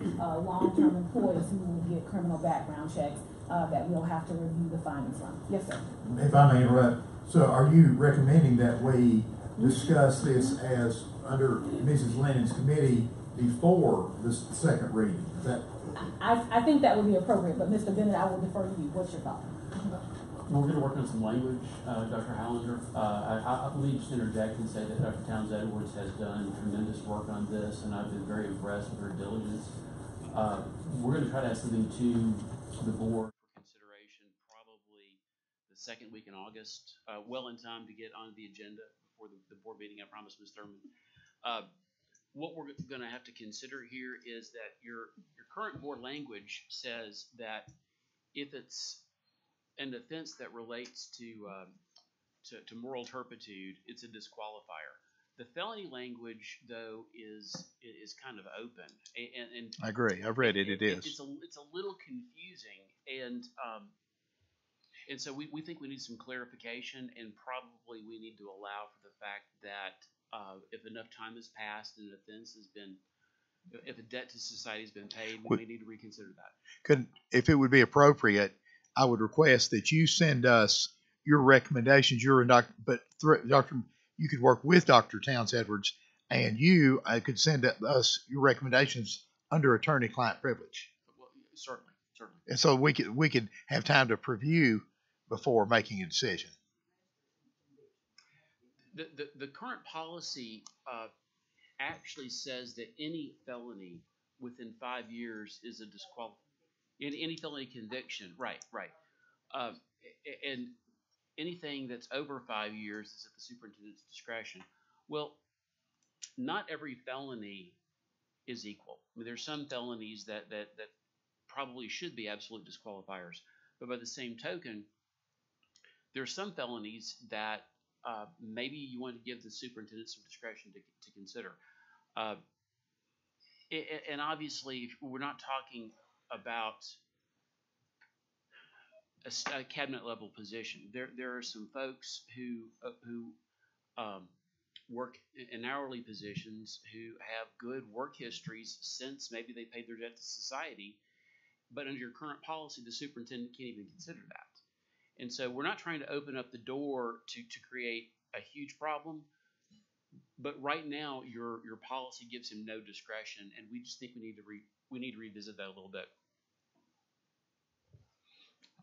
long-term employees who will get criminal background checks that we'll have to review the findings from. Yes, sir. If I may interrupt, so are you recommending that we discuss this as under Mrs. Lennon's committee before the second reading? Is that? I think that would be appropriate, but Mr. Bennett, I will defer to you. What's your thought? We're going to work on some language, Dr. Highlander. Let me just interject and say that Dr. Towns Edwards has done tremendous work on this, and I've been very impressed with her diligence. We're going to try to have something to the board for consideration probably the second week in August, well in time to get on the agenda before the board meeting, I promise, Ms. Thurman. What we're going to have to consider here is that your current board language says that if it's an offense that relates to moral turpitude, it's a disqualifier. The felony language, though, is kind of open, and I agree. I've read it. It is. It's a little confusing, and so we think we need some clarification, and probably we need to allow for the fact that if enough time has passed and an offense has been, if a debt to society has been paid, we may need to reconsider that. If it would be appropriate, I would request that you send us your recommendations. Doctor, you could work with Dr. Towns Edwards, and you could send us your recommendations under attorney-client privilege. Well, certainly. And so we could have time to preview before making a decision. The current policy actually says that any felony within 5 years is a disqualification. Any felony conviction, right. And anything that's over 5 years is at the superintendent's discretion. Well, not every felony is equal. I mean, there's some felonies that probably should be absolute disqualifiers, but by the same token, there are some felonies that maybe you want to give the superintendent some discretion to consider. And obviously, we're not talking about a cabinet level position. There are some folks who work in hourly positions who have good work histories since maybe they paid their debt to society, but under your current policy, the superintendent can't even consider that. And so we're not trying to open up the door to create a huge problem, but right now your policy gives him no discretion, and we just think we need to revisit that a little bit.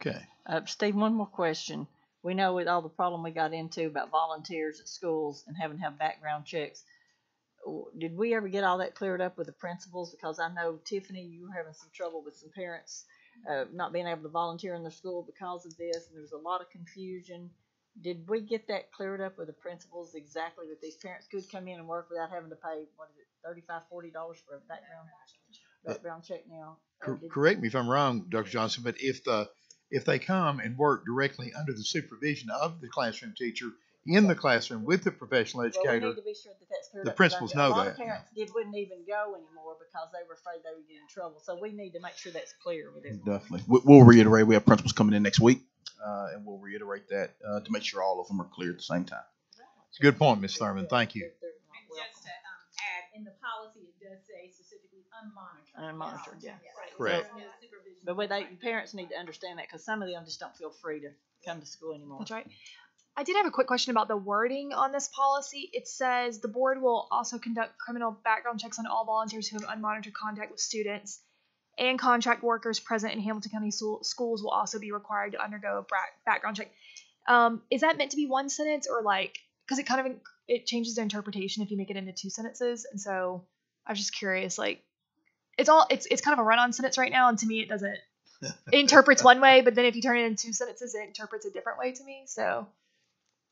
Okay. Steve, one more question. We know with all the problem we got into about volunteers at schools and having to have background checks, did we ever get all that cleared up with the principals? Because I know, Tiffany, you were having some trouble with some parents not being able to volunteer in their school because of this, and there was a lot of confusion. Did we get that cleared up with the principals exactly that these parents could come in and work without having to pay, $35, $40 for a background check now? Correct me if I'm wrong, Dr. Johnson, but if they come and work directly under the supervision of the classroom teacher in the classroom with the professional educator, we need to be sure that that's cleared the up, principals know a lot that. Of parents wouldn't even go anymore because they were afraid they would get in trouble. So we need to make sure that's clear with everyone. Definitely. We'll reiterate, we have principals coming in next week. and we'll reiterate that to make sure all of them are clear at the same time. It's a good point, Ms. Thurman. Thank you. And just to add, in the policy, it does say specifically unmonitored. Unmonitored, yeah. Correct. But parents need to understand that because some of them just don't feel free to come to school anymore. That's right. I did have a quick question about the wording on this policy. It says the board will also conduct criminal background checks on all volunteers who have unmonitored contact with students, and contract workers present in Hamilton County schools will also be required to undergo a background check. Is that meant to be one sentence, or like, because it changes the interpretation if you make it into two sentences? And so I was just curious, like, it's kind of a run-on sentence right now, and to me it doesn't. It interprets one way, but then if you turn it into two sentences, it interprets a different way to me. So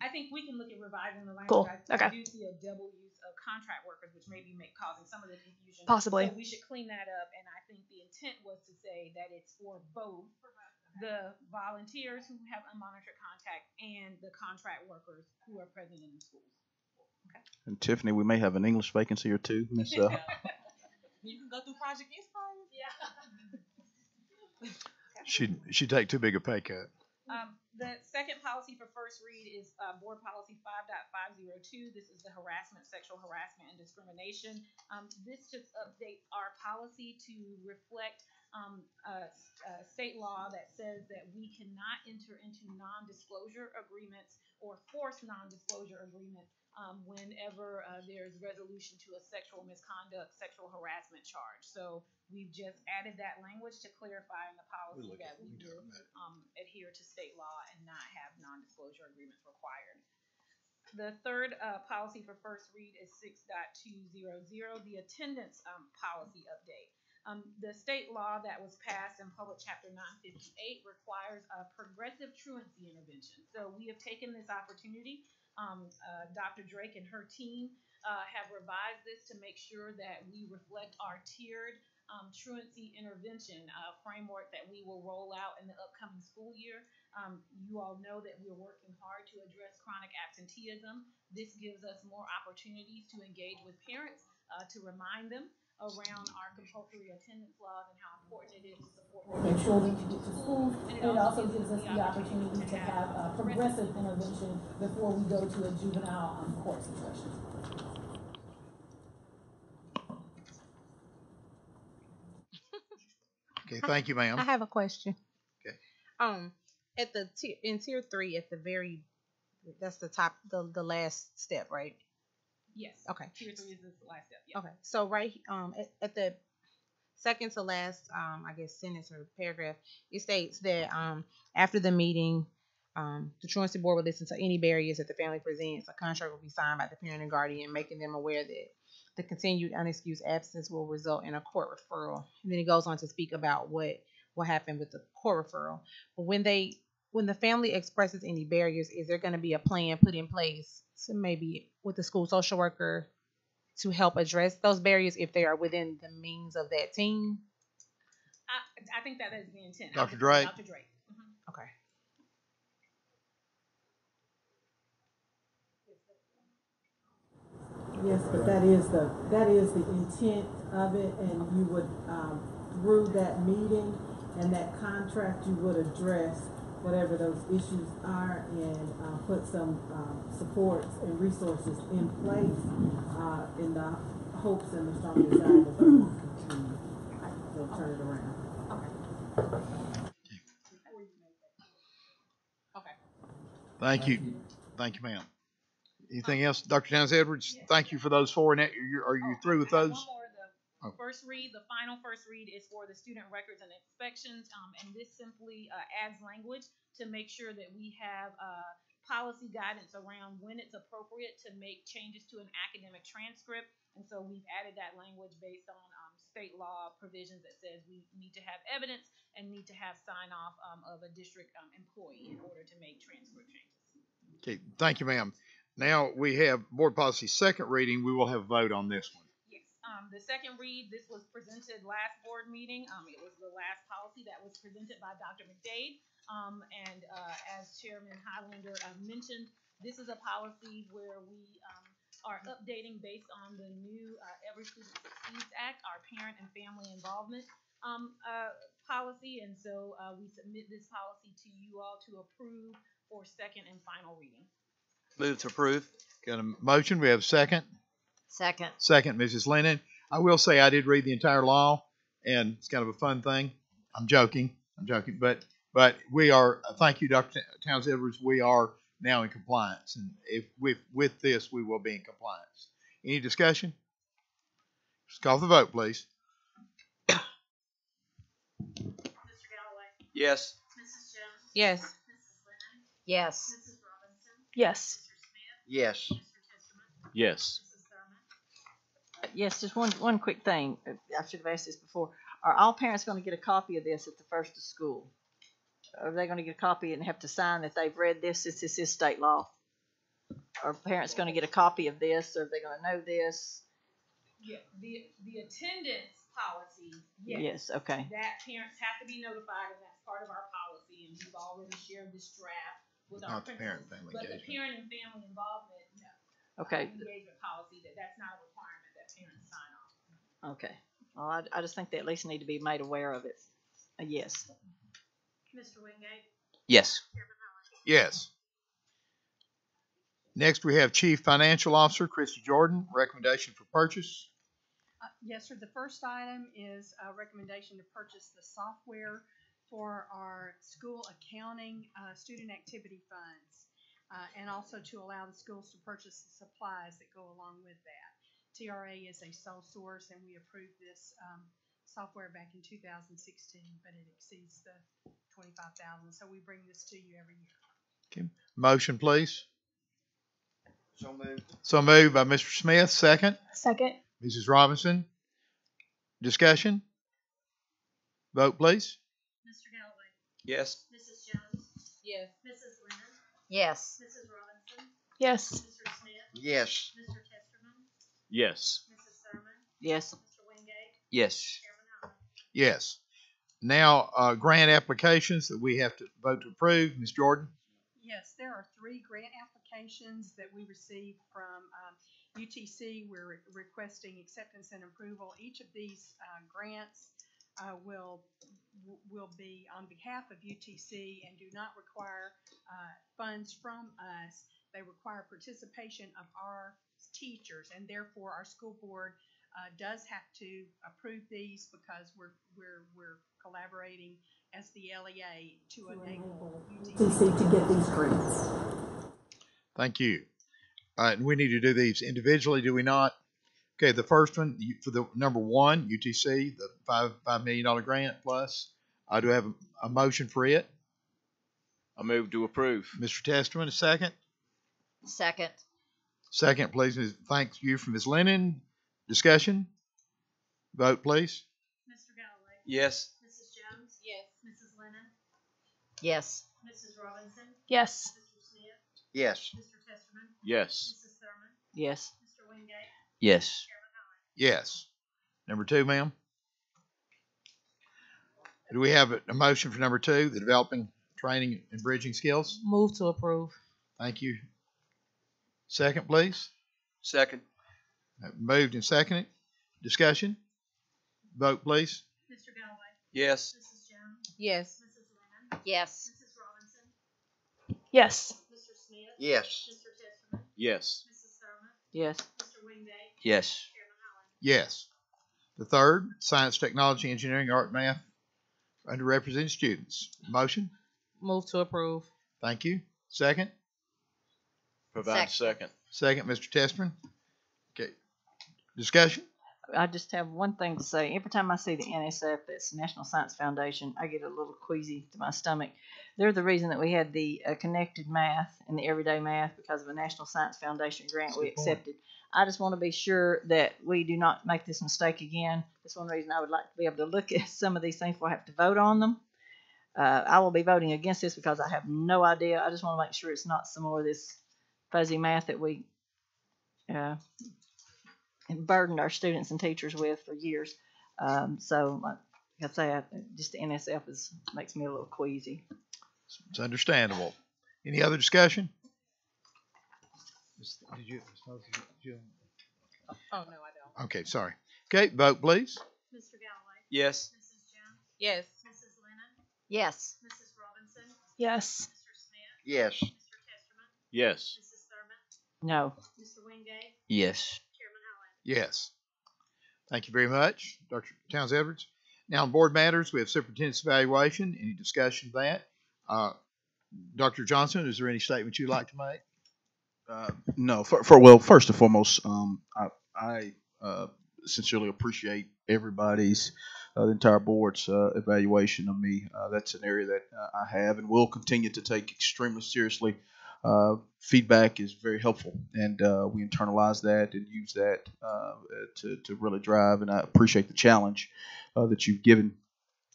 I think we can look at revising the language. Cool. I Okay. do see a double use of contract workers, which may be causing some of the confusion. Possibly. So we should clean that up, and I think the intent was to say that it's for both the volunteers who have unmonitored contact and the contract workers who are present in the schools. Okay. And Tiffany, we may have an English vacancy or two, Miss. You can go through Project Inspire. Yeah. She'd take too big a pay cut. The second policy for first read is Board Policy 5.502. This is the sexual harassment, and discrimination. This just updates our policy to reflect state law that says that we cannot enter into non-disclosure agreements or force non-disclosure agreements whenever there's resolution to a sexual misconduct, sexual harassment charge. So we've just added that language to clarify in the policy that we will adhere to state law and not have non-disclosure agreements required. The third policy for first read is 6.200, the attendance policy update. The state law that was passed in Public Chapter 958 requires a progressive truancy intervention. So we have taken this opportunity. Dr. Drake and her team have revised this to make sure that we reflect our tiered truancy intervention framework that we will roll out in the upcoming school year. You all know that we're working hard to address chronic absenteeism. This gives us more opportunities to engage with parents to remind them around our compulsory attendance laws and how important it is to support their children to get to school. And it also gives us the opportunity to have a progressive intervention before we go to a juvenile court situation. Okay, thank you, ma'am. I have a question. Okay. At the in tier 3, at the very, that's the top, the last step, right? Yes. Okay. Tier 3 is the last step. Yeah. Okay. So right, at the second to last, I guess sentence or paragraph, it states that after the meeting, the truancy board will listen to any barriers that the family presents. A contract will be signed by the parent and guardian, making them aware that the continued unexcused absence will result in a court referral. And then it goes on to speak about what happened with the court referral. But when the family expresses any barriers, is there going to be a plan put in place, so maybe with the school social worker, to help address those barriers if they are within the means of that team? I think that is the intent. Dr. Drake. Dr. Drake. Mm-hmm. Okay. Yes, but that is the intent of it, and you would through that meeting and that contract, you would address whatever those issues are and put some supports and resources in place in the hopes and the strong desire that they'll turn it around. Okay. Thank you, ma'am. Anything else, Dr. Jones Edwards? Thank you for those four. And are you through with those? One more. First read, the final first read is for the student records and inspections, and this simply adds language to make sure that we have policy guidance around when it's appropriate to make changes to an academic transcript. And so we've added that language based on state law provisions that says we need to have evidence and need to have sign off of a district employee in order to make transcript changes. Okay, thank you, ma'am. Now we have board policy second reading. We will have a vote on this one. Yes. The second read, this was presented last board meeting. It was the last policy that was presented by Dr. McDade. And as Chairman Highlander mentioned, this is a policy where we are updating based on the new Every Student Succeeds Act, our parent and family involvement. policy, and so we submit this policy to you all to approve for second and final reading. Move to approve. Got a motion? We have a second. Second. Second, Mrs. Lennon. I will say I did read the entire law, and it's kind of a fun thing. I'm joking, but we are. Thank you, Dr. Towns Edwards. We are now in compliance, and if with this, we will be in compliance. Any discussion? Just call the vote, please. Mr. Galloway? Yes. Mrs. Jones? Yes. Mrs. Lennon? Yes. Mrs. Robinson? Yes. Mr. Smith? Yes. Mr. Testament? Yes. Mrs. Thurman? Yes, just one quick thing. I should have asked this before. Are all parents going to get a copy of this at the first of school? Are they going to get a copy and have to sign that they've read this? This is state law. Are parents going to get a copy of this? Or are they going to know this? Yeah, the attendance policy, Yes, okay. that parents have to be notified, and that's part of our policy, and we've already shared this draft with our Not the principals. parent family But the engagement. parent and family involvement, no. Okay. Engagement policy, that's not a requirement that parents sign off. Okay. Well, I just think they at least need to be made aware of it. Yes. Mr. Wingate? Yes. Yes. Next, we have Chief Financial Officer Christy Jordan. Recommendation for purchase. Yes, sir. The first item is a recommendation to purchase the software for our school accounting student activity funds, and also to allow the schools to purchase the supplies that go along with that. TRA is a sole source, and we approved this software back in 2016, but it exceeds the $25,000. So we bring this to you every year. Okay. Motion, please. So moved. So moved by Mr. Smith. Second. Second. Mrs. Robinson. Discussion. Vote, please. Mr. Galloway? Yes. Mrs. Jones? Yes. Mrs. Lennon? Yes. Mrs. Robinson? Yes. Mr. Smith? Yes. Mr. Testerman? Yes. Mrs. Thurman? Yes. Mr. Wingate? Yes. Chairman Howard? Yes. Now, grant applications that we have to vote to approve. Ms. Jordan. Yes, there are 3 grant applications that we received from UTC. We're requesting acceptance and approval. Each of these grants will be on behalf of UTC and do not require funds from us. They require participation of our teachers, and therefore our school board does have to approve these because we're collaborating as the LEA to enable UTC to get these grants. Thank you. And we need to do these individually, do we not? Okay, the first one, for the number 1, UTC, the $5 million grant plus. I do have a motion for it. I move to approve. Mr. Testament, a second. Second. Second, please. Thank you from Ms. Lennon. Discussion. Vote, please. Mr. Galloway? Yes. Mrs. Jones? Yes. Mrs. Lennon? Yes. Mrs. Robinson? Yes. Mr. Smith? Yes. Mr. Testerman? Yes. Mrs. Thurman? Yes. Mr. Wingate? Yes. Chairman Howard? Yes. Number 2, ma'am. Do we have a motion for number 2, the developing, training, and bridging skills? Move to approve. Thank you. Second, please. Second. Moved and seconded. Discussion. Vote, please. Mr. Galloway? Yes. Mrs. Jones? Yes. Mrs. Lennon? Yes. Mrs. Robinson? Yes. Mr. Smith? Yes. Mr. Testerman? Yes. Mrs. Thurman? Yes. Mr. Wingate? Yes. Chairman Howard? Yes. The third, science, technology, engineering, art, math, underrepresented students. Motion. Move to approve. Thank you. Second. Provide second. Second, Mr. Testman. Okay. Discussion. I just have one thing to say. Every time I see the NSF, that's National Science Foundation, I get a little queasy to my stomach. They're the reason that we had the connected math and the everyday math because of a National Science Foundation grant we accepted. I just want to be sure that we do not make this mistake again. That's one reason I would like to be able to look at some of these things before I have to vote on them. I will be voting against this because I have no idea. I just want to make sure it's not some more of this fuzzy math that we burdened our students and teachers with for years. So, like I say, just the NSF makes me a little queasy. It's understandable. Any other discussion? Did you? Oh, no, I don't. Okay, sorry. Okay, vote, please. Mr. Galloway? Yes. Mrs. Yes. Mrs. Lennon? Yes. Mrs. Robinson? Yes. Mr. Smith? Yes. Mr. Testerman? Yes. Mrs. Thurman? No. Mr. Wingate? Yes. Chairman Howland? Yes. Thank you very much, Dr. Towns Edwards. Now, on board matters, we have superintendent's evaluation. Any discussion of that? Dr. Johnson, is there any statement you'd like to make? No. Well, first and foremost, I sincerely appreciate everybody's, the entire board's evaluation of me. That's an area that I have and will continue to take extremely seriously. Feedback is very helpful, and we internalize that and use that to really drive. And I appreciate the challenge that you've given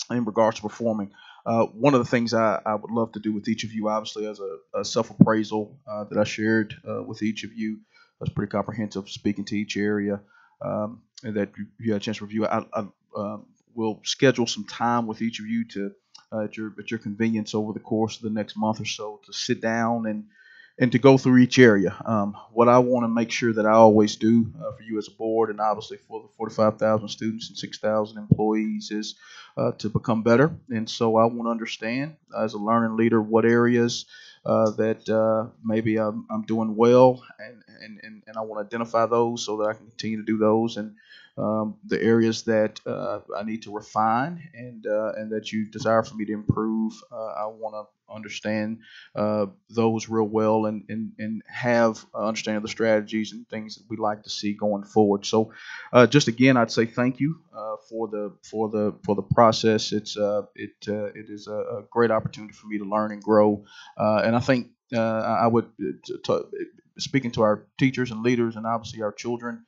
in regards to performing. One of the things I would love to do with each of you, obviously, as a self-appraisal that I shared with each of you, was pretty comprehensive, speaking to each area, and that you had a chance to review. I will schedule some time with each of you to at your convenience over the course of the next month or so to sit down and to go through each area. What I want to make sure that I always do for you as a board, and obviously for the 45,000 students and 6,000 employees, is to become better. And so I want to understand, as a learning leader, what areas that maybe I'm doing well, and I want to identify those so that I can continue to do those, and the areas that I need to refine and that you desire for me to improve. I want to understand those real well and have understanding of the strategies and things that we like to see going forward. So just again, I'd say thank you for the process. It is a great opportunity for me to learn and grow, and I think I would speaking to our teachers and leaders and obviously our children.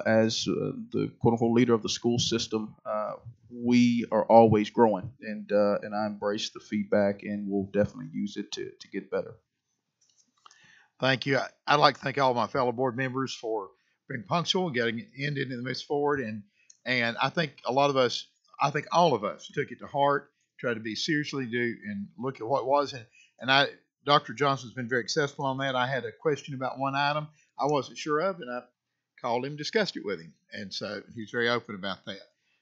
As the quote-unquote leader of the school system, we are always growing, and I embrace the feedback and will definitely use it to get better. Thank you. I'd like to thank all my fellow board members for being punctual and getting it ended in the midst forward, and I think all of us took it to heart, tried to be seriously do and look at what was, and Dr. Johnson's been very successful on that. I had a question about one item I wasn't sure of, and I called him, discussed it with him, and so he's very open about that.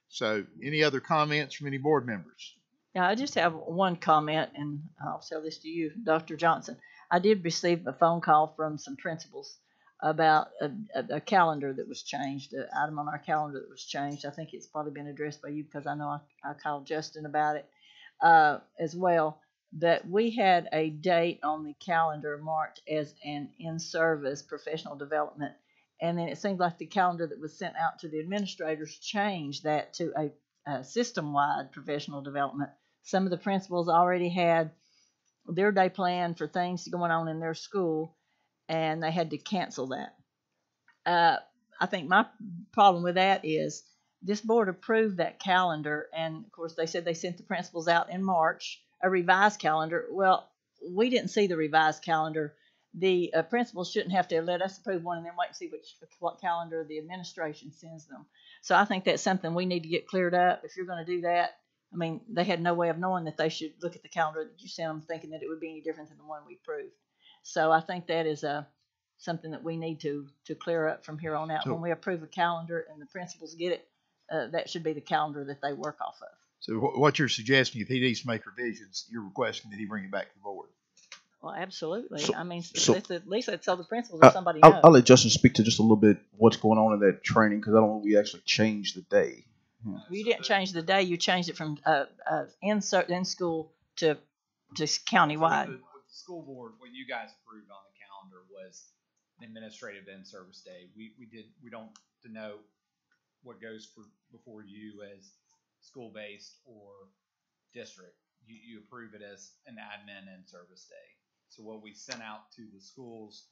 So, any other comments from any board members? Yeah, I just have one comment, and I'll tell this to you, Dr. Johnson. I did receive a phone call from some principals about a calendar that was changed, an item on our calendar that was changed. I think it's probably been addressed by you because I know I called Justin about it as well. That we had a date on the calendar marked as an in-service professional development. And then it seemed like the calendar that was sent out to the administrators changed that to a system-wide professional development. Some of the principals already had their day planned for things going on in their school, and they had to cancel that. I think my problem with that is this board approved that calendar, and of course they said they sent the principals out in March a revised calendar. Well, we didn't see the revised calendar. The principals shouldn't have to let us approve one and then wait and see what calendar the administration sends them. So I think that's something we need to get cleared up. If you're going to do that, I mean, they had no way of knowing that they should look at the calendar that you sent them thinking that it would be any different than the one we approved. So I think that is something that we need to clear up from here on out. When we approve a calendar and the principals get it, that should be the calendar that they work off of. So what you're suggesting, if he needs to make revisions, you're requesting that he bring it back to the board? Well, absolutely. So- I mean, so- at least let's tell the principals or somebody knows. I'll let Justin speak to just a little bit what's going on in that training because I don't know if we actually changed the day. You didn't change the day. You changed it from in school to countywide. With the school board, what you guys approved on the calendar was an administrative in-service day. We don't denote what goes before you as school-based or district. You approve it as an admin in-service day. So what we sent out to the schools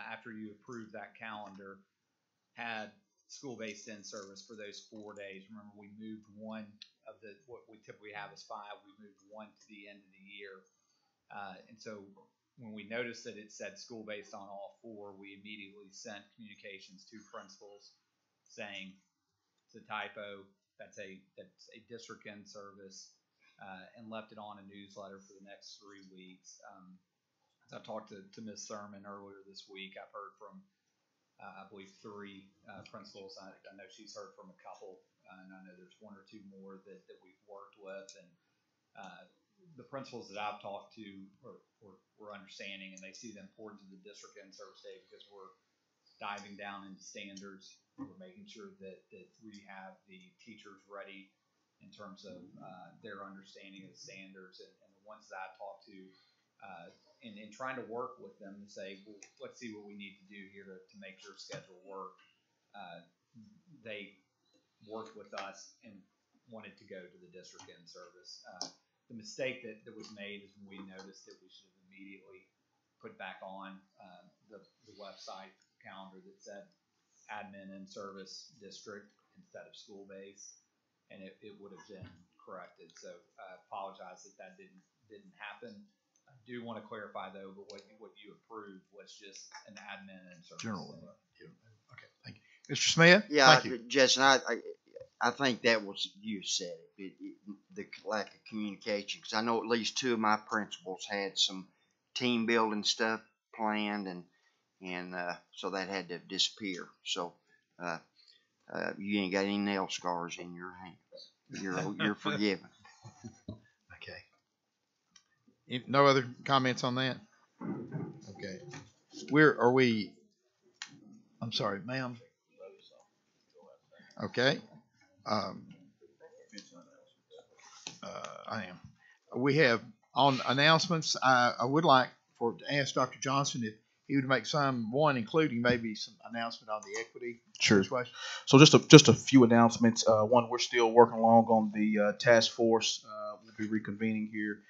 after you approved that calendar had school-based in-service for those 4 days. Remember, we moved one of what we typically have is 5. We moved one to the end of the year. And so when we noticed that it said school-based on all 4, we immediately sent communications to principals saying it's a typo. That's a district in-service, and left it on a newsletter for the next 3 weeks. As I talked to Ms. Thurman earlier this week, I've heard from I believe 3 principals. I know she's heard from a couple, and I know there's 1 or 2 more that we've worked with. And the principals that I've talked to were understanding, and they see the importance of the district and service day because we're diving down into standards. We're making sure that we have the teachers ready in terms of their understanding of the standards, and the ones that I talk to, and trying to work with them to say, well, let's see what we need to do here to make your schedule work. They worked with us and wanted to go to the district in service. The mistake that was made is when we noticed that we should have immediately put back on the website calendar that said admin and service district instead of school based, and it would have been corrected. So I apologize that didn't happen. I do want to clarify though, but what you approved was just an admin and service. General. Okay, thank you. Mr. Smith? Yeah, Thank you. Justin, I think that was, you said it, the lack of communication, because I know at least 2 of my principals had some team building stuff planned, and so that had to disappear. So you ain't got any nail scars in your hands. You're forgiven. Okay. No other comments on that? Okay. I'm sorry, ma'am. Okay. I am. We have on announcements. I would like to ask Dr. Johnson if he would make one, including maybe some announcement on the equity situation. So just a few announcements. One, we're still working along on the task force. We'll be reconvening here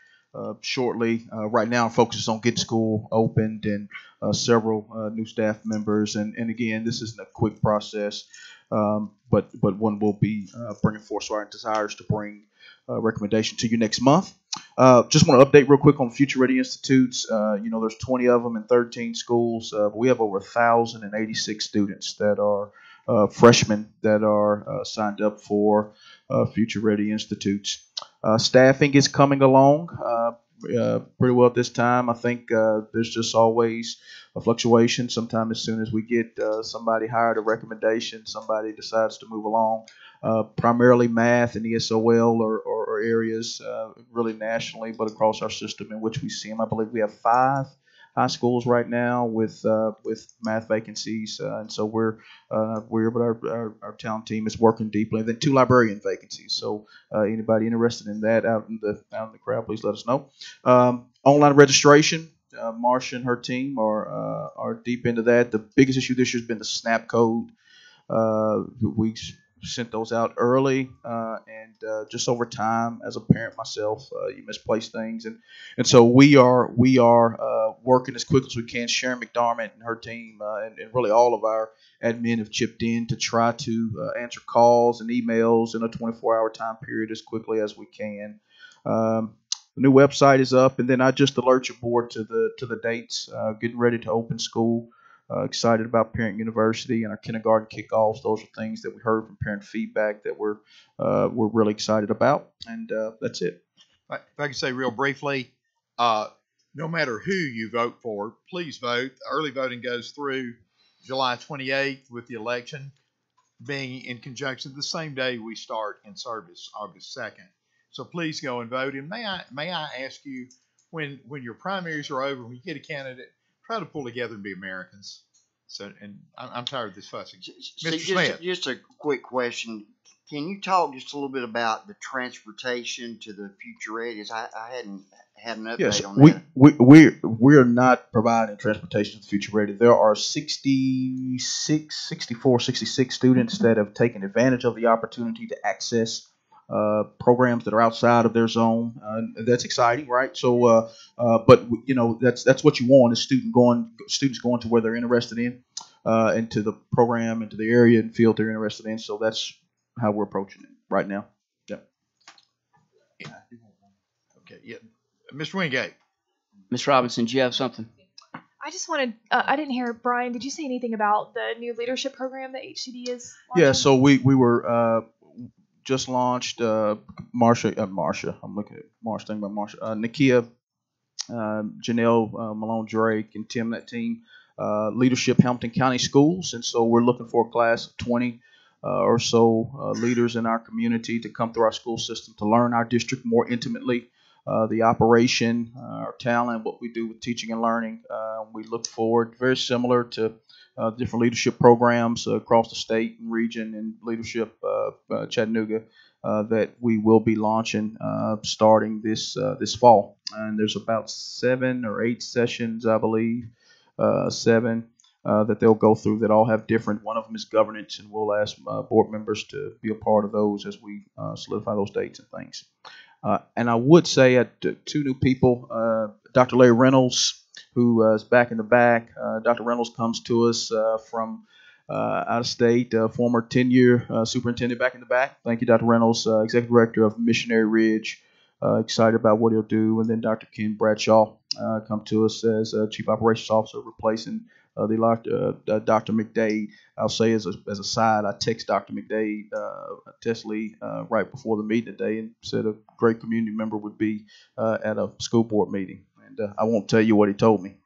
shortly. Right now, our focus is on getting school opened and several new staff members. And again, this isn't a quick process, but one will be bringing forth. So our desires to bring recommendation to you next month. Just want to update real quick on Future Ready Institutes. There's 20 of them in 13 schools. But we have over 1,086 students that are freshmen that are signed up for Future Ready Institutes. Staffing is coming along pretty well at this time. I think there's just always a fluctuation. Sometimes as soon as we get somebody hired, a recommendation, somebody decides to move along. Primarily math and ESOL or areas really nationally, but across our system in which we see them. I believe we have 5 high schools right now with math vacancies, and so but our talent team is working deeply. And then 2 librarian vacancies. So anybody interested in that out in the crowd, please let us know. Online registration. Marcia and her team are deep into that. The biggest issue this year has been the SNAP code. We sent those out early, and just over time, as a parent myself, you misplace things, and so we are working as quickly as we can. Sharon McDermott and her team, and really all of our admin have chipped in to try to answer calls and emails in a 24-hour time period as quickly as we can. The new website is up, and then I just alert your board to the dates. Getting ready to open school. Excited about Parent University and our kindergarten kickoffs. Those are things that we heard from parent feedback that we're really excited about, and that's it. If I could say real briefly, no matter who you vote for, please vote. Early voting goes through July 28th, with the election being in conjunction the same day we start in service, August 2nd. So please go and vote. And may I ask you, when your primaries are over, when you get a candidate, try to pull together and be Americans. So, and I'm tired of this fussing. Mr. Smith. Just a quick question. Can you talk just a little bit about the transportation to the Future Readies? I hadn't had an update on that. We are not providing transportation to the Future Ready. There are 66 students that have taken advantage of the opportunity to access programs that are outside of their zone. That's exciting, right? So, but that's what you want, is students going to where they're interested in, and to the program and to the area and field they're interested in. So that's how we're approaching it right now. Yep. Okay. Yeah. Mr. Wingate. Ms. Robinson, do you have something? I just wanted, I didn't hear, Brian, did you say anything about the new leadership program that HCDE is launching? Yeah, so we were just launched. Marsha, I'm looking at Marsha, thinking about Marsha. Nakia, Janelle Malone Drake, and Tim, that team Leadership Hamilton County Schools, and so we're looking for a class of 20 or so leaders in our community to come through our school system to learn our district more intimately, the operation, our talent, what we do with teaching and learning. We look forward, very similar to different leadership programs across the state and region and leadership Chattanooga that we will be launching starting this fall. And there's about 7 or 8 sessions, I believe, 7 that they'll go through that all have different. One of them is governance, and we'll ask board members to be a part of those as we solidify those dates and things. And I would say 2 new people, Dr. Larry Reynolds, who is back in the back. Dr. Reynolds comes to us from out of state, former 10-year superintendent back in the back. Thank you, Dr. Reynolds, Executive Director of Missionary Ridge. Excited about what he'll do. And then Dr. Ken Bradshaw come to us as Chief Operations Officer, replacing Dr. McDade. I'll say as a side, I text Dr. McDade, Tesley, right before the meeting today and said a great community member would be at a school board meeting. And I won't tell you what he told me.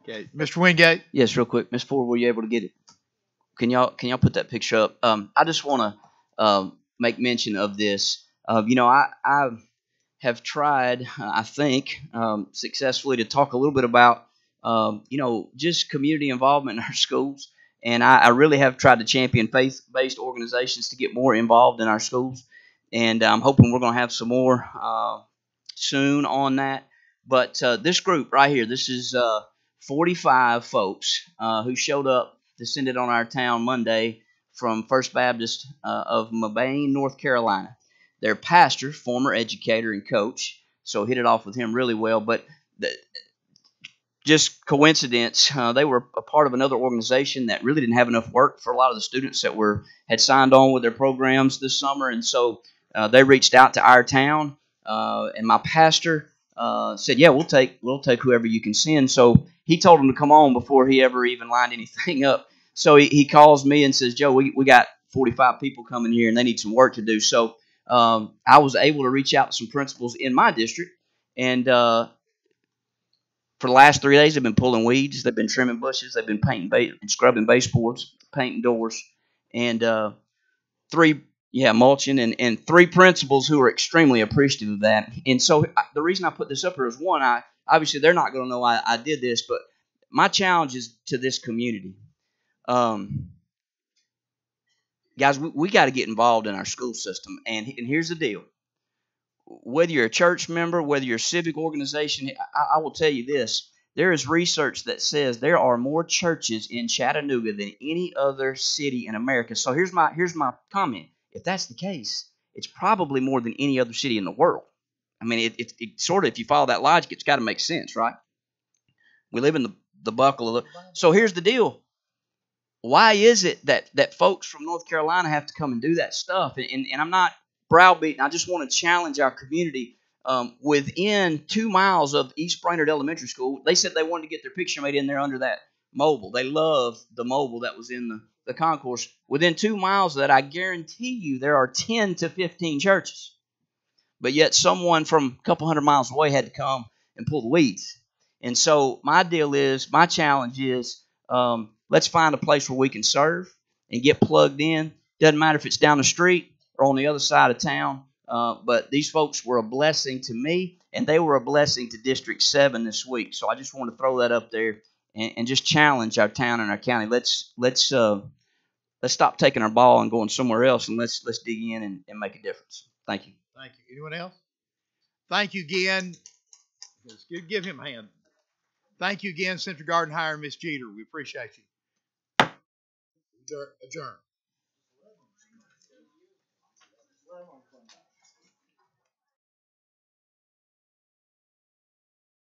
Okay, Mr. Wingate. Yes, real quick. Ms. Ford, were you able to get it? Can y'all put that picture up? I just want to make mention of this. I have tried, I think, successfully to talk a little bit about, just community involvement in our schools. And I really have tried to champion faith-based organizations to get more involved in our schools. And I'm hoping we're going to have some more soon on that. But this group right here, this is 45 folks who showed up, descended on our town Monday from First Baptist of Mabane, North Carolina. Their pastor, former educator and coach, so hit it off with him really well. But just coincidence, they were a part of another organization that really didn't have enough work for a lot of the students that had signed on with their programs this summer, and so they reached out to our town, and my pastor said, "Yeah, we'll take whoever you can send." So he told them to come on before he ever even lined anything up. So he calls me and says, "Joe, we got 45 people coming here, and they need some work to do." So I was able to reach out to some principals in my district, and for the last 3 days, they've been pulling weeds, they've been trimming bushes, they've been painting and scrubbing baseboards, painting doors, and mulching, and 3 principals who are extremely appreciative of that. And so the reason I put this up here is, one, obviously they're not going to know I did this, but my challenge is to this community. Guys, we got to get involved in our school system. And here's the deal. Whether you're a church member, whether you're a civic organization, I will tell you this. There is research that says there are more churches in Chattanooga than any other city in America. So here's my comment. If that's the case, it's probably more than any other city in the world. I mean, it sort of, if you follow that logic, it's got to make sense, right? We live in the buckle of So here's the deal. Why is it that folks from North Carolina have to come and do that stuff? And I'm not browbeating. I just want to challenge our community. Within 2 miles of East Brainerd Elementary School, they said they wanted to get their picture made in there under that mobile. They love the mobile that was in the concourse. Within 2 miles of that, I guarantee you there are 10 to 15 churches. But yet someone from a couple hundred miles away had to come and pull the weeds. And so my challenge is, let's find a place where we can serve and get plugged in. Doesn't matter if it's down the street or on the other side of town. But these folks were a blessing to me, and they were a blessing to District 7 this week. So I just want to throw that up there and just challenge our town and our county. Let's stop taking our ball and going somewhere else, and let's dig in and make a difference. Thank you. Thank you. Anyone else? Thank you again. Give him a hand. Thank you again, Central Garden Hire, Miss Jeter. We appreciate you. Adjourn.